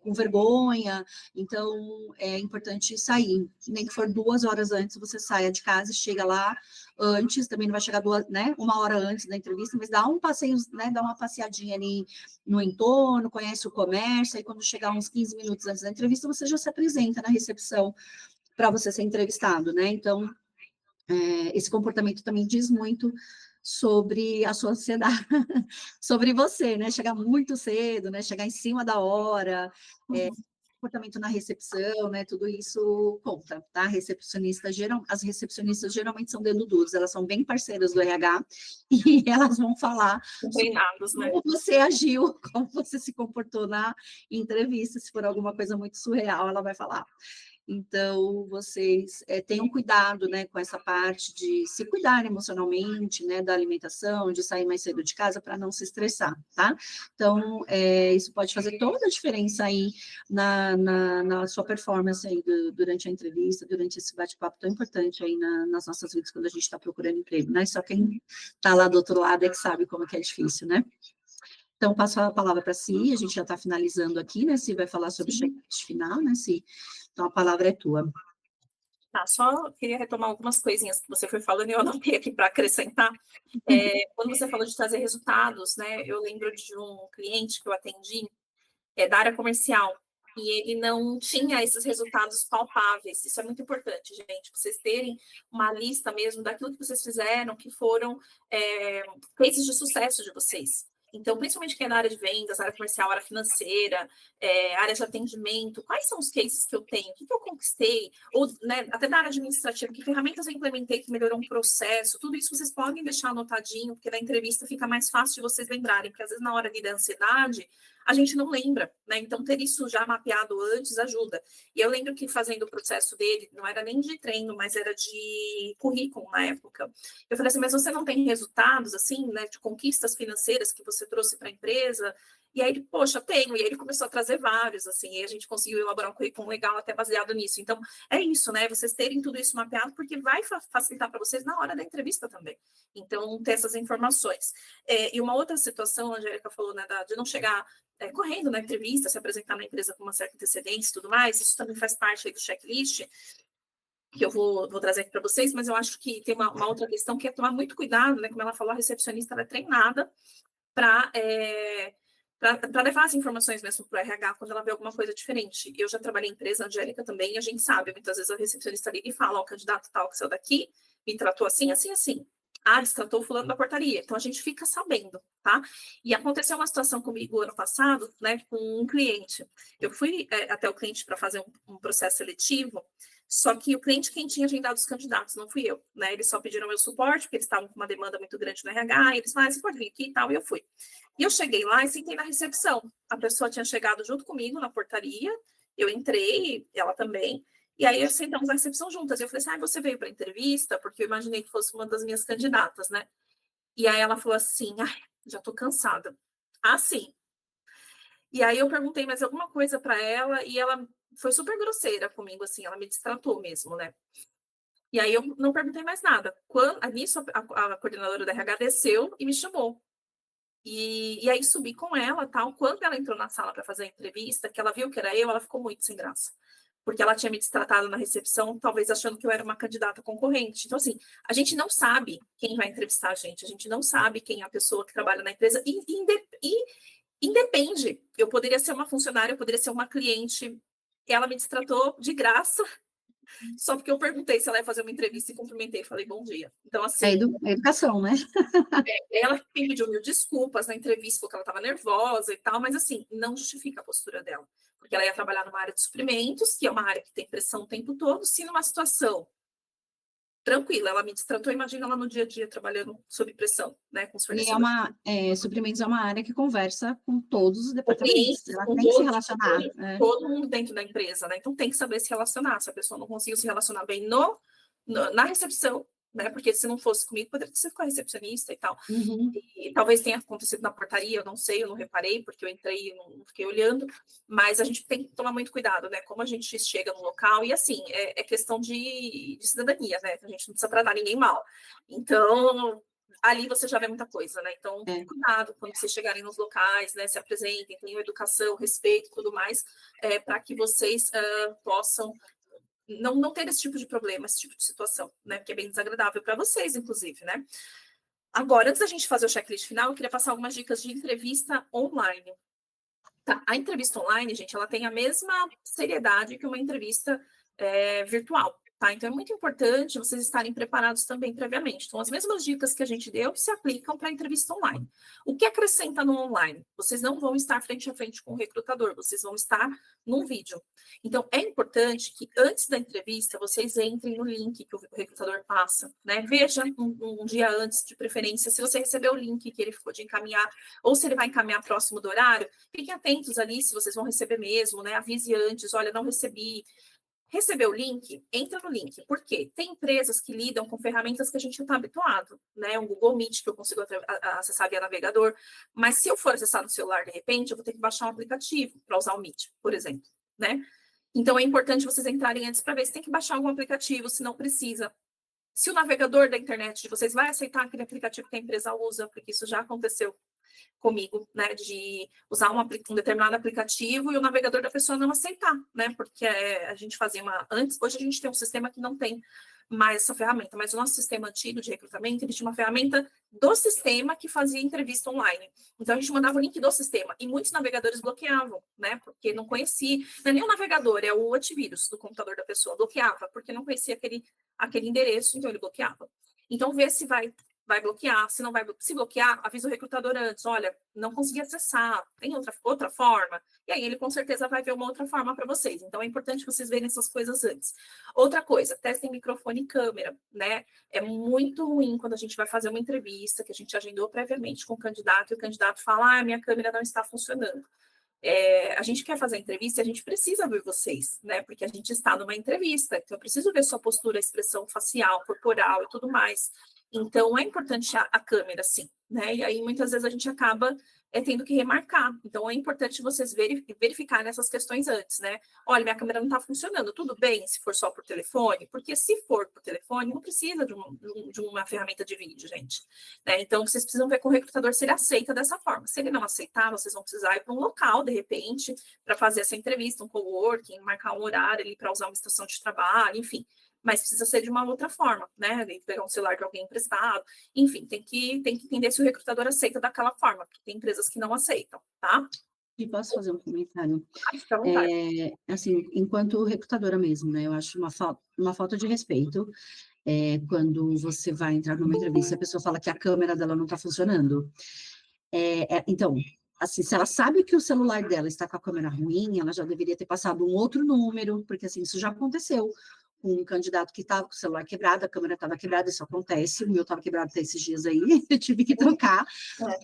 com vergonha. Então é importante sair, nem que for 2 horas antes, você saia de casa e chega lá antes, também não vai chegar né, 1 hora antes da entrevista, mas dá um passeio, né, dá uma passeadinha ali no entorno, conhece o comércio, aí quando chegar uns 15 minutos antes da entrevista, você já se apresenta na recepção para você ser entrevistado, né? Então, esse comportamento também diz muito sobre a sua ansiedade, sobre você, né? Chegar muito cedo, né? Chegar em cima da hora, comportamento na recepção, né? Tudo isso conta, tá? As recepcionistas geralmente são dedo duros, elas são bem parceiras do RH e elas vão falar Treinados, né? como você agiu, como você se comportou na entrevista, se for alguma coisa muito surreal, ela vai falar. Então, vocês tenham cuidado, né, com essa parte de se cuidar emocionalmente, né, da alimentação, de sair mais cedo de casa para não se estressar, tá? Então, isso pode fazer toda a diferença aí na sua performance aí durante a entrevista, durante esse bate-papo tão importante aí nas nossas vidas quando a gente está procurando emprego, né? Só quem está lá do outro lado é que sabe como que é difícil, né? Então, passo a palavra para Si, a gente já está finalizando aqui, né? Si vai falar sobre o checklist final, né, Si? Então, a palavra é tua. Tá, só queria retomar algumas coisinhas que você foi falando e eu anotei aqui para acrescentar. Quando você falou de trazer resultados, né? Eu lembro de um cliente que eu atendi, da área comercial, e ele não tinha esses resultados palpáveis. Isso é muito importante, gente, vocês terem uma lista mesmo daquilo que vocês fizeram, que foram cases de sucesso de vocês. Então, principalmente quem é na área de vendas, área comercial, área financeira, área de atendimento, quais são os cases que eu tenho, o que eu conquistei, ou né, até na área administrativa, que ferramentas eu implementei que melhorou um processo, tudo isso vocês podem deixar anotadinho, porque na entrevista fica mais fácil de vocês lembrarem, porque às vezes na hora da ansiedade, a gente não lembra, né? Então, ter isso já mapeado antes ajuda. E eu lembro que fazendo o processo dele, não era nem de treino, mas era de currículo na época. Eu falei assim, mas você não tem resultados, assim, né, de conquistas financeiras que você trouxe para a empresa? E aí ele, poxa, tenho. E aí ele começou a trazer vários, assim, e a gente conseguiu elaborar um currículo legal até baseado nisso. Então, é isso, né? Vocês terem tudo isso mapeado, porque vai facilitar para vocês na hora da entrevista também. Então, ter essas informações. E uma outra situação, a Angélica falou, né, de não chegar correndo na entrevista, se apresentar na empresa com uma certa antecedência e tudo mais, isso também faz parte aí do checklist, que eu vou trazer aqui para vocês, mas eu acho que tem uma outra questão que é tomar muito cuidado, né? Como ela falou, a recepcionista ela é treinada para levar as informações mesmo para o RH quando ela vê alguma coisa diferente. Eu já trabalhei em empresa, a Angélica também, e a gente sabe, muitas vezes a recepcionista liga e fala, ó, o candidato tal que saiu daqui, me tratou assim, assim, assim. Ah, destratou o fulano da portaria. Então, a gente fica sabendo, tá? E aconteceu uma situação comigo ano passado, né, com um cliente. Eu fui até o cliente para fazer um processo seletivo, só que o cliente quem tinha agendado os candidatos, não fui eu, né? Eles só pediram meu suporte, porque eles estavam com uma demanda muito grande no RH, e eles falaram, você pode vir aqui e tal, e eu fui. E eu cheguei lá e sentei na recepção. A pessoa tinha chegado junto comigo na portaria, eu entrei, ela também, e aí sentamos na recepção juntas. Eu falei assim, você veio para a entrevista? Porque eu imaginei que fosse uma das minhas candidatas, né? E aí ela falou assim, já estou cansada. Ah, sim. E aí eu perguntei mais alguma coisa para ela e ela foi super grosseira comigo, assim, ela me destratou mesmo, né? E aí eu não perguntei mais nada. Nisso, a coordenadora da RH desceu e me chamou. E aí subi com ela, tal. Quando ela entrou na sala para fazer a entrevista, que ela viu que era eu, ela ficou muito sem graça. Porque ela tinha me destratado na recepção, talvez achando que eu era uma candidata concorrente. Então, assim, a gente não sabe quem vai entrevistar a gente não sabe quem é a pessoa que trabalha na empresa, e independe. Eu poderia ser uma funcionária, eu poderia ser uma cliente. Ela me destratou de graça, só porque eu perguntei se ela ia fazer uma entrevista e cumprimentei e falei bom dia. Então, assim. É educação, né? Ela me pediu mil desculpas na entrevista, porque ela estava nervosa e tal, mas assim, não justifica a postura dela. Porque ela ia trabalhar numa área de suprimentos, que é uma área que tem pressão o tempo todo, se numa situação tranquila, ela me destratou, imagina ela no dia a dia trabalhando sob pressão, né, com os fornecedores. Suprimentos é uma área que conversa com todos os departamentos, Clientes, ela com tem que se todos, relacionar. todo mundo dentro da empresa, né? Então tem que saber se relacionar. Se a pessoa não conseguiu se relacionar bem na recepção, né? Porque se não fosse comigo, poderia ser com a recepcionista e tal. Uhum. E talvez tenha acontecido na portaria, eu não sei, eu não reparei, porque eu entrei e não fiquei olhando, mas a gente tem que tomar muito cuidado, né? Como a gente chega no local, e assim, é questão de cidadania, né? A gente não precisa tratar ninguém mal. Então, ali você já vê muita coisa, né? Então, cuidado quando vocês chegarem nos locais, né? Se apresentem, tenham educação, respeito e tudo mais, para que vocês possam não ter esse tipo de problema, esse tipo de situação, né? Que é bem desagradável para vocês, inclusive, né? Agora, antes da gente fazer o checklist final, eu queria passar algumas dicas de entrevista online. Tá, a entrevista online, gente, ela tem a mesma seriedade que uma entrevista virtual. Tá? Então, é muito importante vocês estarem preparados também previamente. Então, as mesmas dicas que a gente deu se aplicam para a entrevista online. O que acrescenta no online? Vocês não vão estar frente a frente com o recrutador, vocês vão estar num vídeo. Então, é importante que antes da entrevista, vocês entrem no link que o recrutador passa, né? Veja um dia antes, de preferência, se você recebeu o link que ele ficou de encaminhar, ou se ele vai encaminhar próximo do horário, fiquem atentos ali se vocês vão receber mesmo, né? Avise antes, olha, não recebi. Recebeu o link? Entra no link. Por quê? Tem empresas que lidam com ferramentas que a gente não está habituado, né? Um Google Meet que eu consigo acessar via navegador, mas se eu for acessar no celular, de repente, eu vou ter que baixar um aplicativo para usar o Meet, por exemplo, né? Então, é importante vocês entrarem antes para ver se tem que baixar algum aplicativo, se não precisa. Se o navegador da internet de vocês vai aceitar aquele aplicativo que a empresa usa, porque isso já aconteceu. comigo, né, de usar um determinado aplicativo e o navegador da pessoa não aceitar, né, porque a gente fazia antes, hoje a gente tem um sistema que não tem mais essa ferramenta, mas o nosso sistema antigo de recrutamento, ele tinha uma ferramenta do sistema que fazia entrevista online. Então, a gente mandava o link do sistema, e muitos navegadores bloqueavam, né, porque não conhecia, não é nem o navegador, é o antivírus do computador da pessoa, bloqueava, porque não conhecia aquele endereço, então ele bloqueava. Então, vê se vai bloquear, se não vai, se bloquear, avisa o recrutador antes, olha, não consegui acessar, tem outra forma, e aí ele com certeza vai ver uma outra forma para vocês. Então é importante vocês verem essas coisas antes. Outra coisa, testem microfone e câmera, né? É muito ruim quando a gente vai fazer uma entrevista que a gente agendou previamente com o candidato e o candidato fala, minha câmera não está funcionando. A gente quer fazer a entrevista e a gente precisa ver vocês, né? Porque a gente está numa entrevista, então eu preciso ver sua postura, expressão facial, corporal e tudo mais. Então, é importante a câmera, sim, né? E aí, muitas vezes, a gente acaba tendo que remarcar. Então, é importante vocês verificarem essas questões antes, né? Olha, minha câmera não está funcionando, tudo bem se for só por telefone? Porque se for por telefone, não precisa de uma ferramenta de vídeo, gente. Né? Então, vocês precisam ver com o recrutador se ele aceita dessa forma. Se ele não aceitar, vocês vão precisar ir para um local, de repente, para fazer essa entrevista, um coworking, marcar um horário ali para usar uma estação de trabalho, enfim, mas precisa ser de uma outra forma, né? Tem que pegar um celular de alguém emprestado, enfim, tem que entender se o recrutador aceita daquela forma, porque tem empresas que não aceitam, tá? E posso fazer um comentário? Fica à vontade. Assim, enquanto recrutadora mesmo, né? Eu acho uma falta de respeito quando você vai entrar numa entrevista e a pessoa fala que a câmera dela não está funcionando. Então, assim, se ela sabe que o celular dela está com a câmera ruim, ela já deveria ter passado um outro número, porque assim, isso já aconteceu com um candidato que estava com o celular quebrado, a câmera estava quebrada, isso acontece, o meu estava quebrado até esses dias aí, eu tive que trocar.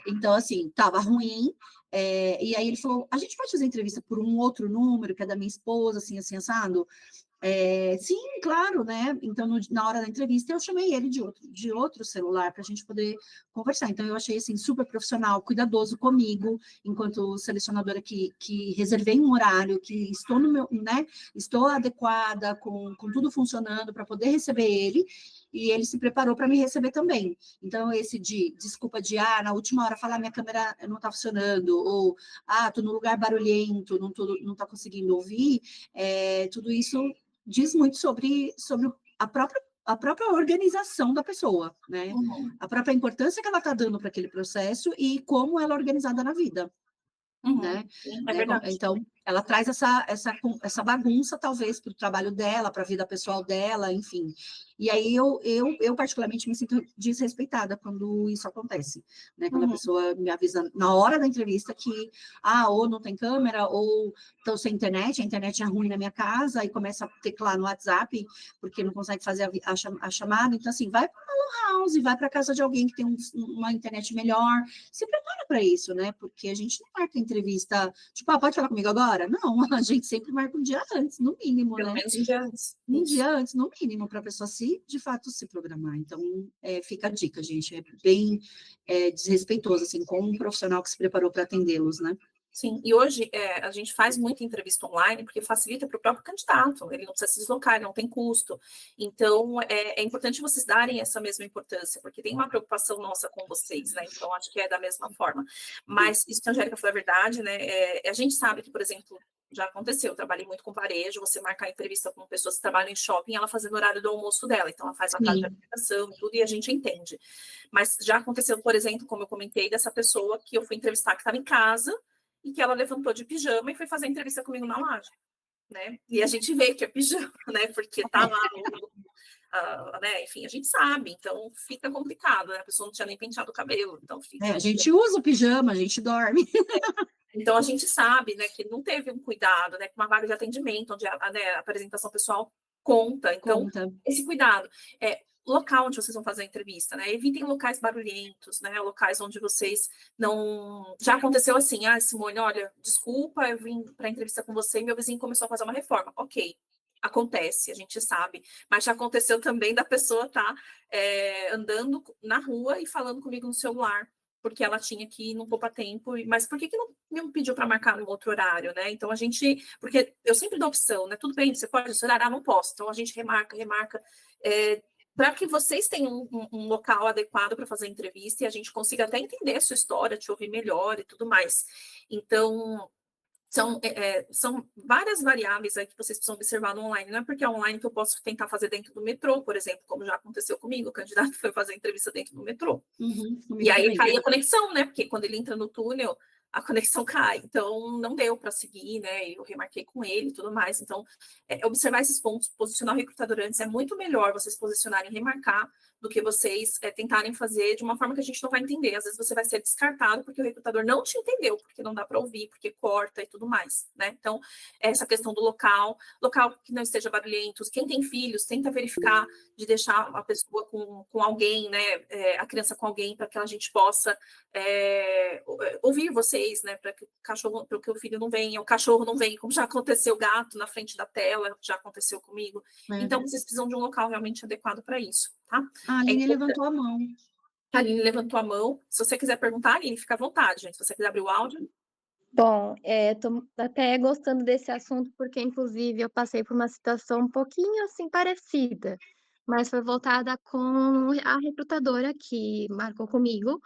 Então, assim, estava ruim, e aí ele falou, a gente pode fazer entrevista por um outro número, que é da minha esposa, assim, assado? Sim, claro, né? Então, na hora da entrevista, eu chamei ele de outro celular para a gente poder conversar. Então, eu achei assim, super profissional, cuidadoso comigo, enquanto selecionadora que reservei um horário, que estou no meu, né? Estou adequada, com tudo funcionando para poder receber ele, e ele se preparou para me receber também. Então, esse desculpa na última hora falar minha câmera não está funcionando, ou estou no lugar barulhento, não tá conseguindo ouvir, tudo isso diz muito sobre a própria organização da pessoa, né? Uhum. A própria importância que ela está dando para aquele processo e como ela é organizada na vida. Né? Sim, é verdade. Então, ela traz essa bagunça, talvez, para o trabalho dela, para a vida pessoal dela, enfim. E aí eu particularmente me sinto desrespeitada quando isso acontece, né? Quando a pessoa me avisa na hora da entrevista que ou não tem câmera, ou estou sem internet, a internet é ruim na minha casa, e começa a teclar no WhatsApp, porque não consegue fazer a chamada. Então, assim, vai para uma house, vai para casa de alguém que tem uma internet melhor, se prepara para isso, né? Porque a gente não marca entrevista, tipo, pode falar comigo agora? Não, a gente sempre marca um dia antes, no mínimo, Pelo né? menos um dia antes. Um dia antes, no mínimo, para a pessoa de fato se programar. Então, fica a dica, gente, é bem desrespeitoso, assim, com um profissional que se preparou para atendê-los, né? Sim, e hoje a gente faz muita entrevista online porque facilita para o próprio candidato, ele não precisa se deslocar, ele não tem custo. Então, é importante vocês darem essa mesma importância, porque tem uma preocupação nossa com vocês, né? Então, acho que é da mesma forma. Mas isso que a Angélica falou é verdade, né? A gente sabe que, por exemplo, já aconteceu, eu trabalhei muito com varejo, você marcar entrevista com pessoas que trabalham em shopping, ela fazendo o horário do almoço dela, então ela faz a parte de alimentação e tudo, e a gente entende. Mas já aconteceu, por exemplo, como eu comentei, dessa pessoa que eu fui entrevistar que estava em casa, e que ela levantou de pijama e foi fazer entrevista comigo na laje, né? E a gente vê que é pijama, né? Porque tá lá né? Enfim, a gente sabe, então fica complicado, né? A pessoa não tinha nem penteado o cabelo, então fica... A gente usa o pijama, a gente dorme. Então a gente sabe, né, que não teve um cuidado, né, com uma vaga de atendimento, onde a apresentação pessoal conta. Então, esse cuidado. Local onde vocês vão fazer a entrevista, né? Evitem locais barulhentos, né? Locais onde vocês não... Já aconteceu assim, Simone, olha, desculpa, eu vim para a entrevista com você e meu vizinho começou a fazer uma reforma. Ok, acontece, a gente sabe. Mas já aconteceu também da pessoa estar andando na rua e falando comigo no celular, porque ela tinha que ir num poupa-tempo, mas por que não me pediu para marcar no outro horário, né? Então, porque eu sempre dou opção, né? Tudo bem, você pode esse horário? Não posso. Então, a gente remarca, para que vocês tenham um local adequado para fazer a entrevista e a gente consiga até entender a sua história, te ouvir melhor e tudo mais. Então, são várias variáveis aí que vocês precisam observar no online. Não é porque é online que eu posso tentar fazer dentro do metrô, por exemplo, como já aconteceu comigo, o candidato foi fazer entrevista dentro do metrô. E aí cai a conexão, né? Porque quando ele entra no túnel, a conexão cai. Então, não deu para seguir, né? Eu remarquei com ele e tudo mais. Então, observar esses pontos, posicionar o recrutador antes é muito melhor vocês posicionarem e remarcar do que vocês tentarem fazer de uma forma que a gente não vai entender. Às vezes você vai ser descartado porque o recrutador não te entendeu, porque não dá para ouvir, porque corta e tudo mais, né? Então, essa questão do local que não esteja barulhento. Quem tem filhos, tenta verificar de deixar a pessoa com alguém, né? A criança com alguém, para que a gente possa ouvir vocês, né? Para que o filho não venha, o cachorro não venha, como já aconteceu, o gato na frente da tela, já aconteceu comigo. Então, vocês precisam de um local realmente adequado para isso, tá? A Aline levantou a mão. A Aline levantou a mão. Se você quiser perguntar, Aline, fica à vontade, gente. Se você quiser abrir o áudio. Bom, tô até gostando desse assunto, porque, inclusive, eu passei por uma situação um pouquinho, assim, parecida, mas foi voltada com a recrutadora que marcou comigo.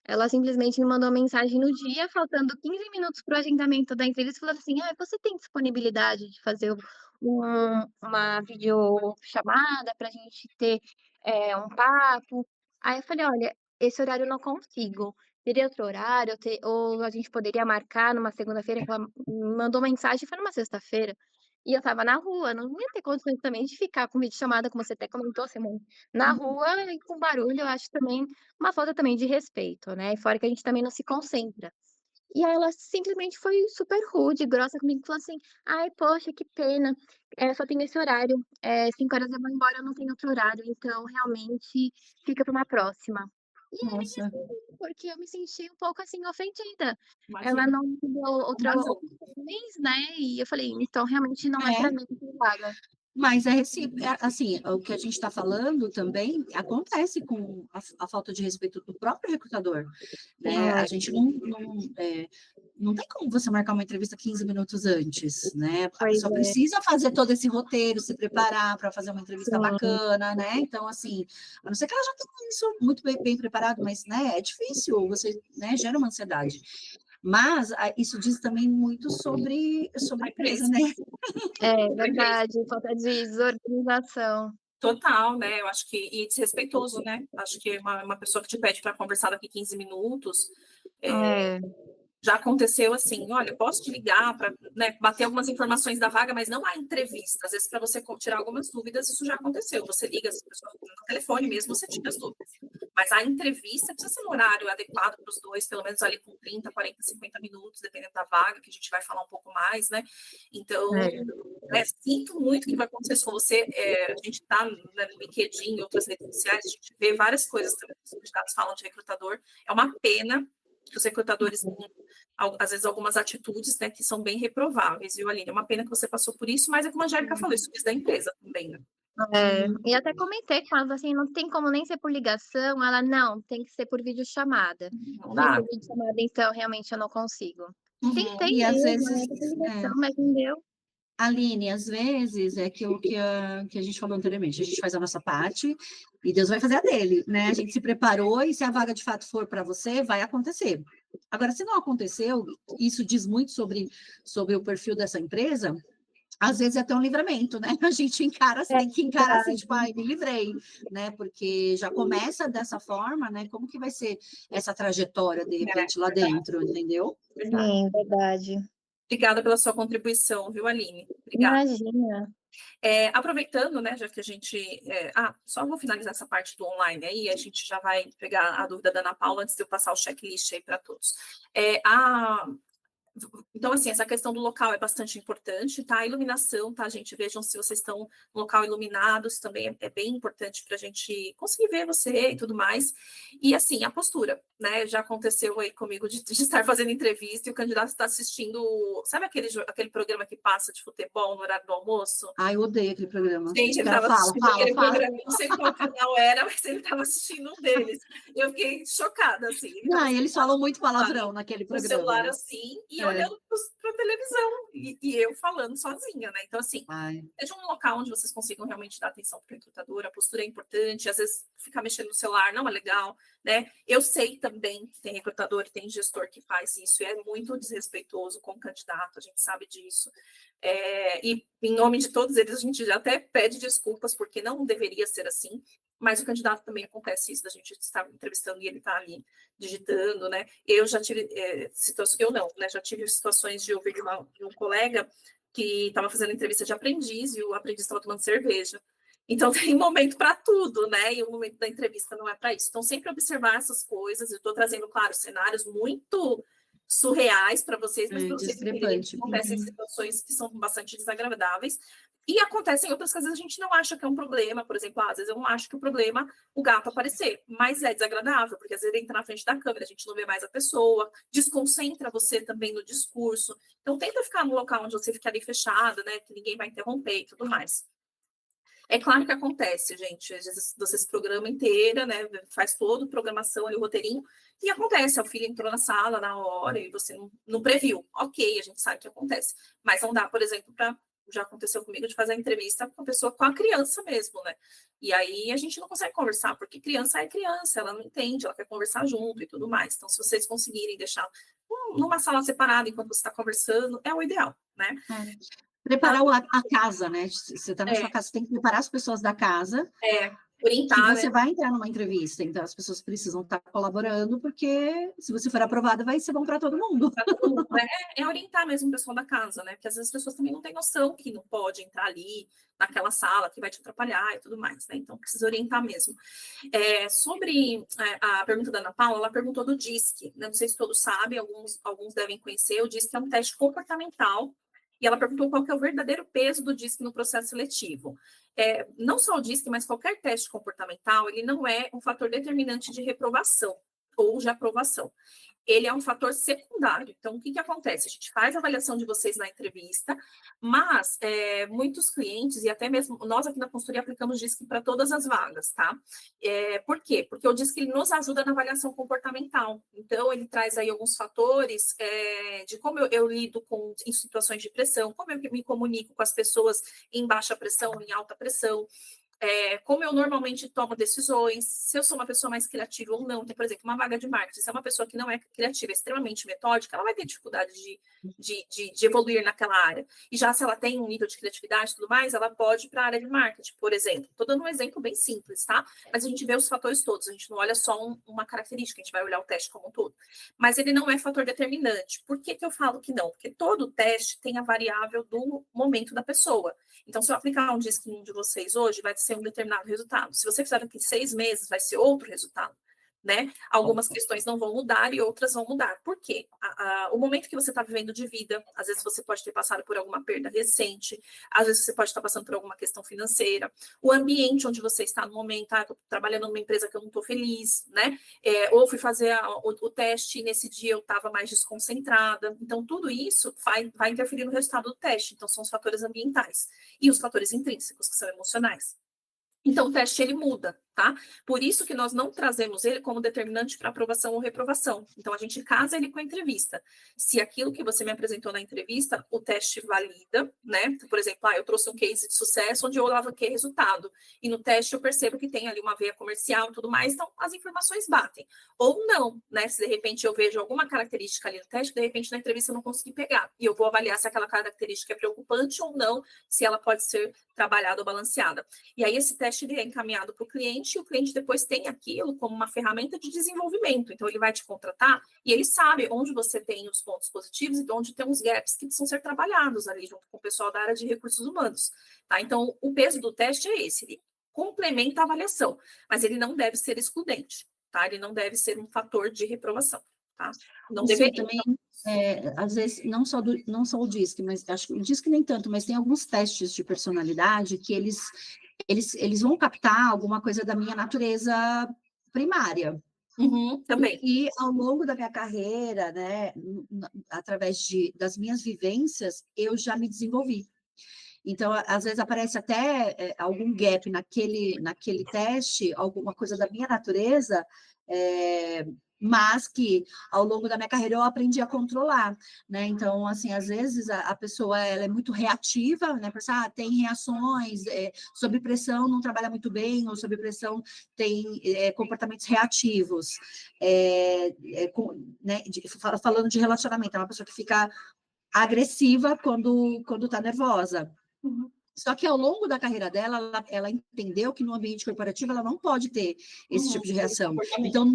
Ela simplesmente me mandou uma mensagem no dia, faltando 15 minutos para o agendamento da entrevista, falando assim, você tem disponibilidade de fazer uma videochamada para a gente ter um papo? Aí eu falei, olha, esse horário eu não consigo. Teria outro horário, ou a gente poderia marcar numa segunda-feira, que ela me mandou mensagem, foi numa sexta-feira, e eu tava na rua, não ia ter condições também de ficar com videochamada, como você até comentou, Simone, na rua e com barulho, eu acho também uma falta também de respeito, né, e fora que a gente também não se concentra. E aí ela simplesmente foi super rude, grossa comigo, falou assim, ai, poxa, que pena, só tem esse horário, 5 horas eu vou embora, eu não tenho outro horário, então realmente fica para uma próxima. E aí, Nossa. porque eu me senti um pouco assim ofendida. Imagina. Ela não me deu outra opções, né? E eu falei, então realmente não é para mim essa vaga. Mas assim, o que a gente está falando também acontece com a falta de respeito do próprio recrutador, né? A gente não tem como você marcar uma entrevista 15 minutos antes, né? A pessoa precisa fazer todo esse roteiro, se preparar para fazer uma entrevista bacana, né? Então, assim, a não ser que ela já tenha isso muito bem preparado, mas, né, é difícil, você, né, gera uma ansiedade. Mas isso diz também muito sobre a empresa, né? É verdade, falta de desorganização. Total, né? Eu acho que, e desrespeitoso, né? Acho que uma pessoa que te pede para conversar daqui 15 minutos. Já aconteceu assim, olha, eu posso te ligar para, né, bater algumas informações da vaga, mas não há entrevista. Às vezes, para você tirar algumas dúvidas, isso já aconteceu. Você liga as pessoas no telefone mesmo, você tira as dúvidas. Mas a entrevista precisa ser no horário adequado para os dois, pelo menos ali com 30, 40, 50 minutos, dependendo da vaga, que a gente vai falar um pouco mais, né? Então, sinto muito que vai acontecer isso com você. A gente está no LinkedIn e outras redes sociais, a gente vê várias coisas também. Os candidatos falam de recrutador. É uma pena que os recrutadores têm, às vezes, algumas atitudes, né, que são bem reprováveis, viu, Aline? É uma pena que você passou por isso, mas é como a Angélica falou, isso diz da empresa também, né? E até comentei com ela, assim, não tem como nem ser por ligação. Ela, não, tem que ser por videochamada. Não dá. Por videochamada, então, realmente, eu não consigo. Tentei E às mesmo, vezes, por ligação, mas não deu. Aline, às vezes é que o que a gente falou anteriormente, a gente faz a nossa parte e Deus vai fazer a dele, né? A gente se preparou e se a vaga de fato for para você, vai acontecer. Agora, se não aconteceu, isso diz muito sobre o perfil dessa empresa, às vezes é até um livramento, né? A gente encara, tem que encarar assim, tipo, ai, me livrei, né? Porque já começa dessa forma, né? Como que vai ser essa trajetória, de repente, lá dentro, entendeu? Sim, verdade. Obrigada pela sua contribuição, viu, Aline? Obrigada. Imagina. Aproveitando, né, já que a gente... só vou finalizar essa parte do online aí, a gente já vai pegar a dúvida da Ana Paula antes de eu passar o checklist aí para todos. Então, assim, essa questão do local é bastante importante, tá? A iluminação, tá, gente? Vejam se vocês estão no local iluminado, isso também é bem importante para a gente conseguir ver você e tudo mais. E, assim, a postura, né? Já aconteceu aí comigo de estar fazendo entrevista e o candidato está assistindo, sabe aquele programa que passa de futebol no horário do almoço? Ai, eu odeio aquele programa. Gente, ele estava assistindo aquele programa, não sei qual canal era, mas ele estava assistindo um deles. Eu fiquei chocada, assim. Eles falam muito palavrão naquele programa. No celular, assim, e olhando para a televisão e eu falando sozinha, né? Então, assim, Ai, seja um local onde vocês consigam realmente dar atenção para o recrutador, a postura é importante, às vezes ficar mexendo no celular não é legal, né? Eu sei também que tem recrutador e tem gestor que faz isso, e é muito desrespeitoso com o candidato, a gente sabe disso. E em nome de todos eles, a gente já até pede desculpas, porque não deveria ser assim, mas o candidato também acontece isso, da gente estar entrevistando e ele está ali digitando, né? Eu já tive situações, eu não, né? Já tive situações de ouvir de um colega que estava fazendo entrevista de aprendiz e o aprendiz estava tomando cerveja. Então tem momento para tudo, né? E o momento da entrevista não é para isso. Então, sempre observar essas coisas. Eu estou trazendo, claro, cenários muito surreais para vocês, mas para vocês entenderem que discrepante. acontecem situações que são bastante desagradáveis. E acontecem outras que às vezes a gente não acha que é um problema, por exemplo, às vezes eu não acho que o problema o gato aparecer, mas é desagradável, porque às vezes ele entra na frente da câmera, a gente não vê mais a pessoa, desconcentra você também no discurso. Então, tenta ficar no local onde você fica ali fechada, né, que ninguém vai interromper e tudo mais. É claro que acontece, gente, às vezes você se programa inteira, né, faz toda a programação ali, o roteirinho, e acontece, o filho entrou na sala na hora e você não previu. Ok, a gente sabe que acontece, mas não dá, por exemplo, para já aconteceu comigo de fazer a entrevista com a pessoa, com a criança mesmo, né? E aí a gente não consegue conversar, porque criança é criança, ela não entende, ela quer conversar junto e tudo mais. Então, se vocês conseguirem deixar numa sala separada enquanto você está conversando, é o ideal, né? Preparar a casa, né? Você está na sua casa, você tem que preparar as pessoas da casa que Orientar, você né? vai entrar numa entrevista. Então, as pessoas precisam estar colaborando, porque se você for aprovada, vai ser bom para todo mundo. Pra todo mundo, né? Orientar mesmo o pessoal da casa, né? Porque às vezes as pessoas também não têm noção que não pode entrar ali naquela sala que vai te atrapalhar e tudo mais, né? Então precisa orientar mesmo. Sobre a pergunta da Ana Paula, ela perguntou do DISC, né? Não sei se todos sabem, alguns devem conhecer. O DISC é um teste comportamental. E ela perguntou qual que é o verdadeiro peso do DISC no processo seletivo. Não só o DISC, mas qualquer teste comportamental, ele não é um fator determinante de reprovação ou de aprovação. Ele é um fator secundário. Então, o que acontece? A gente faz a avaliação de vocês na entrevista, mas muitos clientes, e até mesmo nós aqui na consultoria aplicamos DISC para todas as vagas, tá? Por quê? Porque o DISC ele nos ajuda na avaliação comportamental. Então, ele traz aí alguns fatores de como eu lido em situações de pressão, como eu me comunico com as pessoas em baixa pressão, em alta pressão, como eu normalmente tomo decisões, se eu sou uma pessoa mais criativa ou não. Então, por exemplo, uma vaga de marketing, se é uma pessoa que não é criativa, é extremamente metódica, ela vai ter dificuldade de evoluir naquela área. E já se ela tem um nível de criatividade e tudo mais, ela pode ir para a área de marketing, por exemplo. Estou dando um exemplo bem simples, tá? Mas a gente vê os fatores todos, a gente não olha só uma característica, a gente vai olhar o teste como um todo. Mas ele não é fator determinante. Por que eu falo que não? Porque todo teste tem a variável do momento da pessoa. Então, se eu aplicar um DISC de vocês hoje, vai ser um determinado resultado. Se você fizer daqui 6 meses, vai ser outro resultado, né? Algumas questões não vão mudar e outras vão mudar. Por quê? O momento que você está vivendo de vida, às vezes você pode ter passado por alguma perda recente, às vezes você pode estar passando por alguma questão financeira, o ambiente onde você está no momento, eu estou trabalhando numa empresa que eu não estou feliz, né? Ou fui fazer o teste e nesse dia eu estava mais desconcentrada. Então, tudo isso vai interferir no resultado do teste. Então, são os fatores ambientais e os fatores intrínsecos, que são emocionais. Então, o teste, ele muda, tá? Por isso que nós não trazemos ele como determinante para aprovação ou reprovação. Então, a gente casa ele com a entrevista. Se aquilo que você me apresentou na entrevista, o teste valida, né? Por exemplo, eu trouxe um case de sucesso onde eu alavanquei resultado. E no teste eu percebo que tem ali uma veia comercial e tudo mais, então as informações batem. Ou não, né? Se de repente eu vejo alguma característica ali no teste, de repente na entrevista eu não consegui pegar. E eu vou avaliar se aquela característica é preocupante ou não, se ela pode ser trabalhada ou balanceada. E aí esse teste ele é encaminhado para o cliente e o cliente depois tem aquilo como uma ferramenta de desenvolvimento. Então, ele vai te contratar e ele sabe onde você tem os pontos positivos e onde tem os gaps que precisam ser trabalhados ali junto com o pessoal da área de recursos humanos. Tá? Então, o peso do teste é esse, ele complementa a avaliação, mas ele não deve ser excludente, tá? Ele não deve ser um fator de reprovação, tá? Não deveria. Também, às vezes, não só o DISC, mas acho que o DISC nem tanto, mas tem alguns testes de personalidade que eles vão captar alguma coisa da minha natureza primária. Também. E ao longo da minha carreira, né, através das minhas vivências, eu já me desenvolvi. Então, às vezes aparece até algum gap naquele teste, alguma coisa da minha natureza, mas que ao longo da minha carreira eu aprendi a controlar, né? Então, assim, às vezes a pessoa ela é muito reativa, né? Pensa, tem reações, sob pressão não trabalha muito bem, ou sob pressão tem comportamentos reativos. Né, falando de relacionamento, é uma pessoa que fica agressiva quando está nervosa. Uhum. Só que ao longo da carreira dela, ela entendeu que no ambiente corporativo ela não pode ter esse tipo de reação. Então,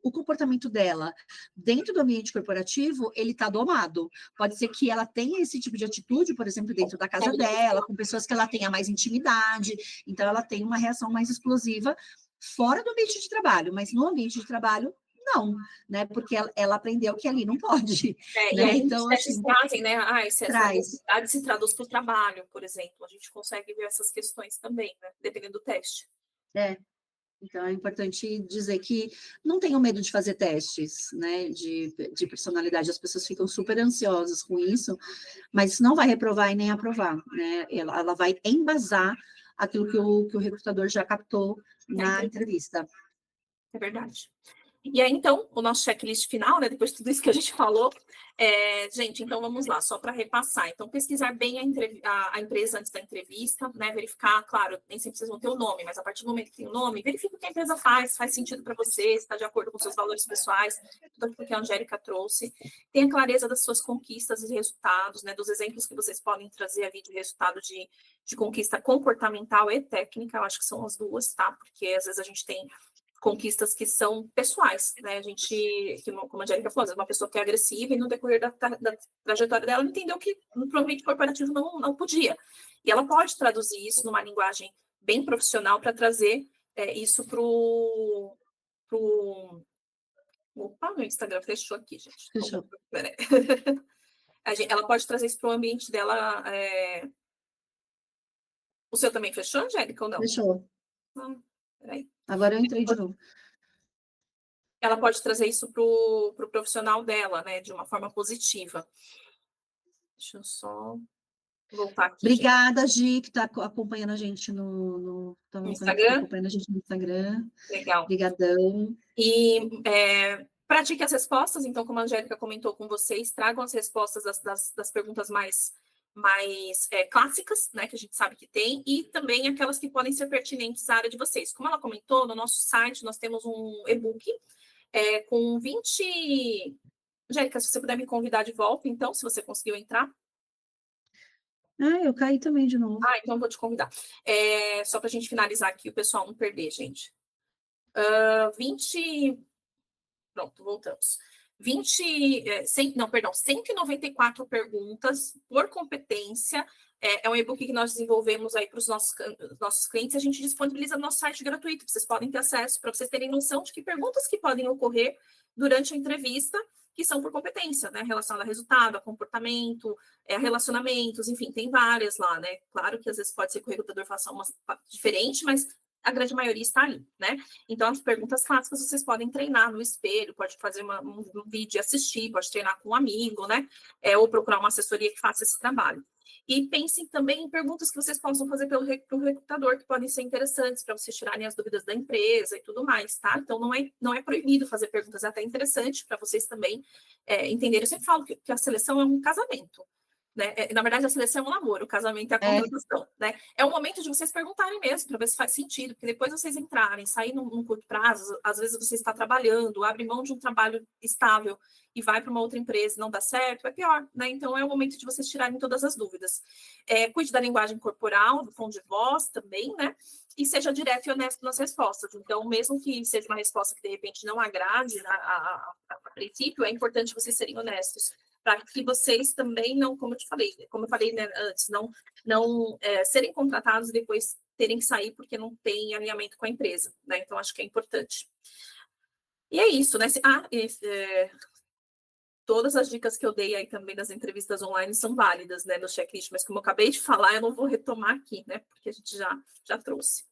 o comportamento dela dentro do ambiente corporativo, ele está domado. Pode ser que ela tenha esse tipo de atitude, por exemplo, dentro da casa dela, com pessoas que ela tenha mais intimidade, então ela tem uma reação mais explosiva fora do ambiente de trabalho, mas no ambiente de trabalho, não, né? Porque ela aprendeu que ali não pode. E né? aí, Então, assim, trazem, né? Essa traz. necessidade se traduz para o trabalho, por exemplo. A gente consegue ver essas questões também, né? Dependendo do teste. Então, é importante dizer que não tenham medo de fazer testes, né, de personalidade. As pessoas ficam super ansiosas com isso, mas isso não vai reprovar e nem aprovar, né? Ela vai embasar aquilo que o recrutador já captou na entrevista. É verdade. E aí, então, o nosso checklist final, né, depois de tudo isso que a gente falou, gente, então vamos lá, só para repassar. Então, pesquisar bem a empresa antes da entrevista, né, verificar, claro, nem sempre vocês vão ter o nome, mas a partir do momento que tem o nome, verifica o que a empresa faz sentido para você, se está de acordo com seus valores pessoais, tudo aquilo que a Angélica trouxe. Tenha clareza das suas conquistas e resultados, né, dos exemplos que vocês podem trazer ali de resultado de conquista comportamental e técnica, eu acho que são as duas, tá? Porque às vezes a gente tem conquistas que são pessoais, né? A gente, como a Angélica falou, uma pessoa que é agressiva e no decorrer da trajetória dela entendeu que no ambiente corporativo não podia. E ela pode traduzir isso numa linguagem bem profissional para trazer isso para o... Opa, meu Instagram fechou aqui, gente. Fechou. Ela pode trazer isso para o ambiente dela. O seu também fechou, Angélica, ou não? Fechou. Peraí. Agora eu entrei de novo. Ela pode trazer isso para o profissional dela, né, de uma forma positiva. Deixa eu só voltar aqui. Obrigada, Gi, que está acompanhando a gente no Instagram. Acompanhando a gente no Instagram. Legal. Obrigadão. E pratique as respostas, então, como a Angélica comentou com vocês, tragam as respostas das perguntas mais clássicas, né, que a gente sabe que tem, e também aquelas que podem ser pertinentes à área de vocês. Como ela comentou, no nosso site nós temos um e-book com 20... Angélica, se você puder me convidar de volta, então, se você conseguiu entrar. Eu caí também de novo. Então vou te convidar. Só para a gente finalizar aqui, o pessoal não perder, gente. 20... Pronto, voltamos. 194 perguntas por competência. É um e-book que nós desenvolvemos aí para os nossos clientes. A gente disponibiliza no nosso site gratuito. Vocês podem ter acesso para vocês terem noção de que perguntas que podem ocorrer durante a entrevista, que são por competência, né? Relacionada a resultado, a comportamento, a relacionamentos, enfim, tem várias lá, né? Claro que às vezes pode ser que o recrutador faça uma diferente, mas a grande maioria está ali, né? Então, as perguntas clássicas vocês podem treinar no espelho, pode fazer um vídeo e assistir, pode treinar com um amigo, né? Ou procurar uma assessoria que faça esse trabalho. E pensem também em perguntas que vocês possam fazer pelo recrutador, que podem ser interessantes para vocês tirarem as dúvidas da empresa e tudo mais, tá? Então, não é proibido fazer perguntas, é até interessante para vocês também entenderem. Eu sempre falo que a seleção é um casamento, né? Na verdade, a seleção é um namoro, o casamento é a contratação, né? É o momento de vocês perguntarem mesmo, para ver se faz sentido, porque depois vocês entrarem, sair num curto prazo, às vezes você está trabalhando, abre mão de um trabalho estável e vai para uma outra empresa e não dá certo, é pior, né? Então, é o momento de vocês tirarem todas as dúvidas. Cuide da linguagem corporal, do tom de voz também, né? E seja direto e honesto nas respostas. Então, mesmo que seja uma resposta que, de repente, não agrade a princípio, é importante vocês serem honestos, para que vocês também não, como eu falei né, antes, não serem contratados e depois terem que sair porque não tem alinhamento com a empresa, né? Então, acho que é importante. E é isso, né? Todas as dicas que eu dei aí também das entrevistas online são válidas, né, no checklist, mas como eu acabei de falar, eu não vou retomar aqui, né, porque a gente já trouxe.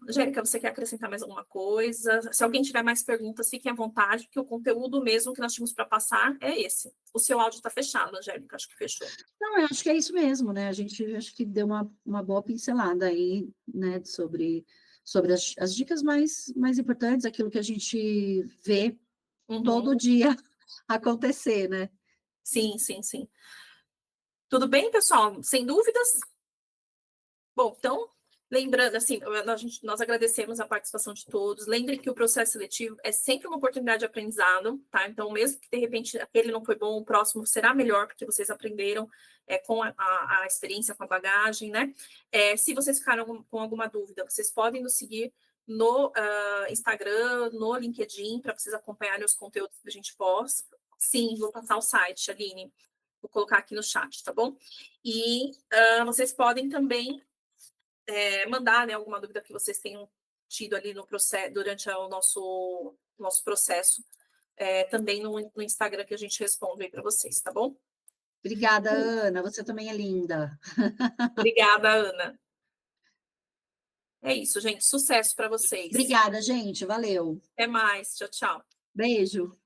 Angélica, você quer acrescentar mais alguma coisa? Se alguém tiver mais perguntas, fiquem à vontade, porque o conteúdo mesmo que nós tínhamos para passar é esse. O seu áudio está fechado, Angélica, acho que fechou. Não, eu acho que é isso mesmo, né? A gente acho que deu uma boa pincelada aí, né, sobre sobre as dicas mais importantes, aquilo que a gente vê todo Uhum. dia acontecer, né? Sim, sim, sim. Tudo bem, pessoal? Sem dúvidas? Bom, então, lembrando, assim, nós agradecemos a participação de todos. Lembrem que o processo seletivo é sempre uma oportunidade de aprendizado, tá? Então, mesmo que de repente aquele não foi bom, o próximo será melhor, porque vocês aprenderam com a experiência, com a bagagem, né? Se vocês ficaram com alguma dúvida, vocês podem nos seguir no Instagram, no LinkedIn, para vocês acompanharem os conteúdos que a gente posta. Sim, vou passar o site, Aline. Vou colocar aqui no chat, tá bom? E vocês podem também mandar, né, alguma dúvida que vocês tenham tido ali no processo, durante o nosso processo, também no Instagram, que a gente responde aí para vocês, tá bom? Obrigada, Ana. Você também é linda. Obrigada, Ana. É isso, gente. Sucesso para vocês. Obrigada, gente. Valeu. Até mais. Tchau, tchau. Beijo.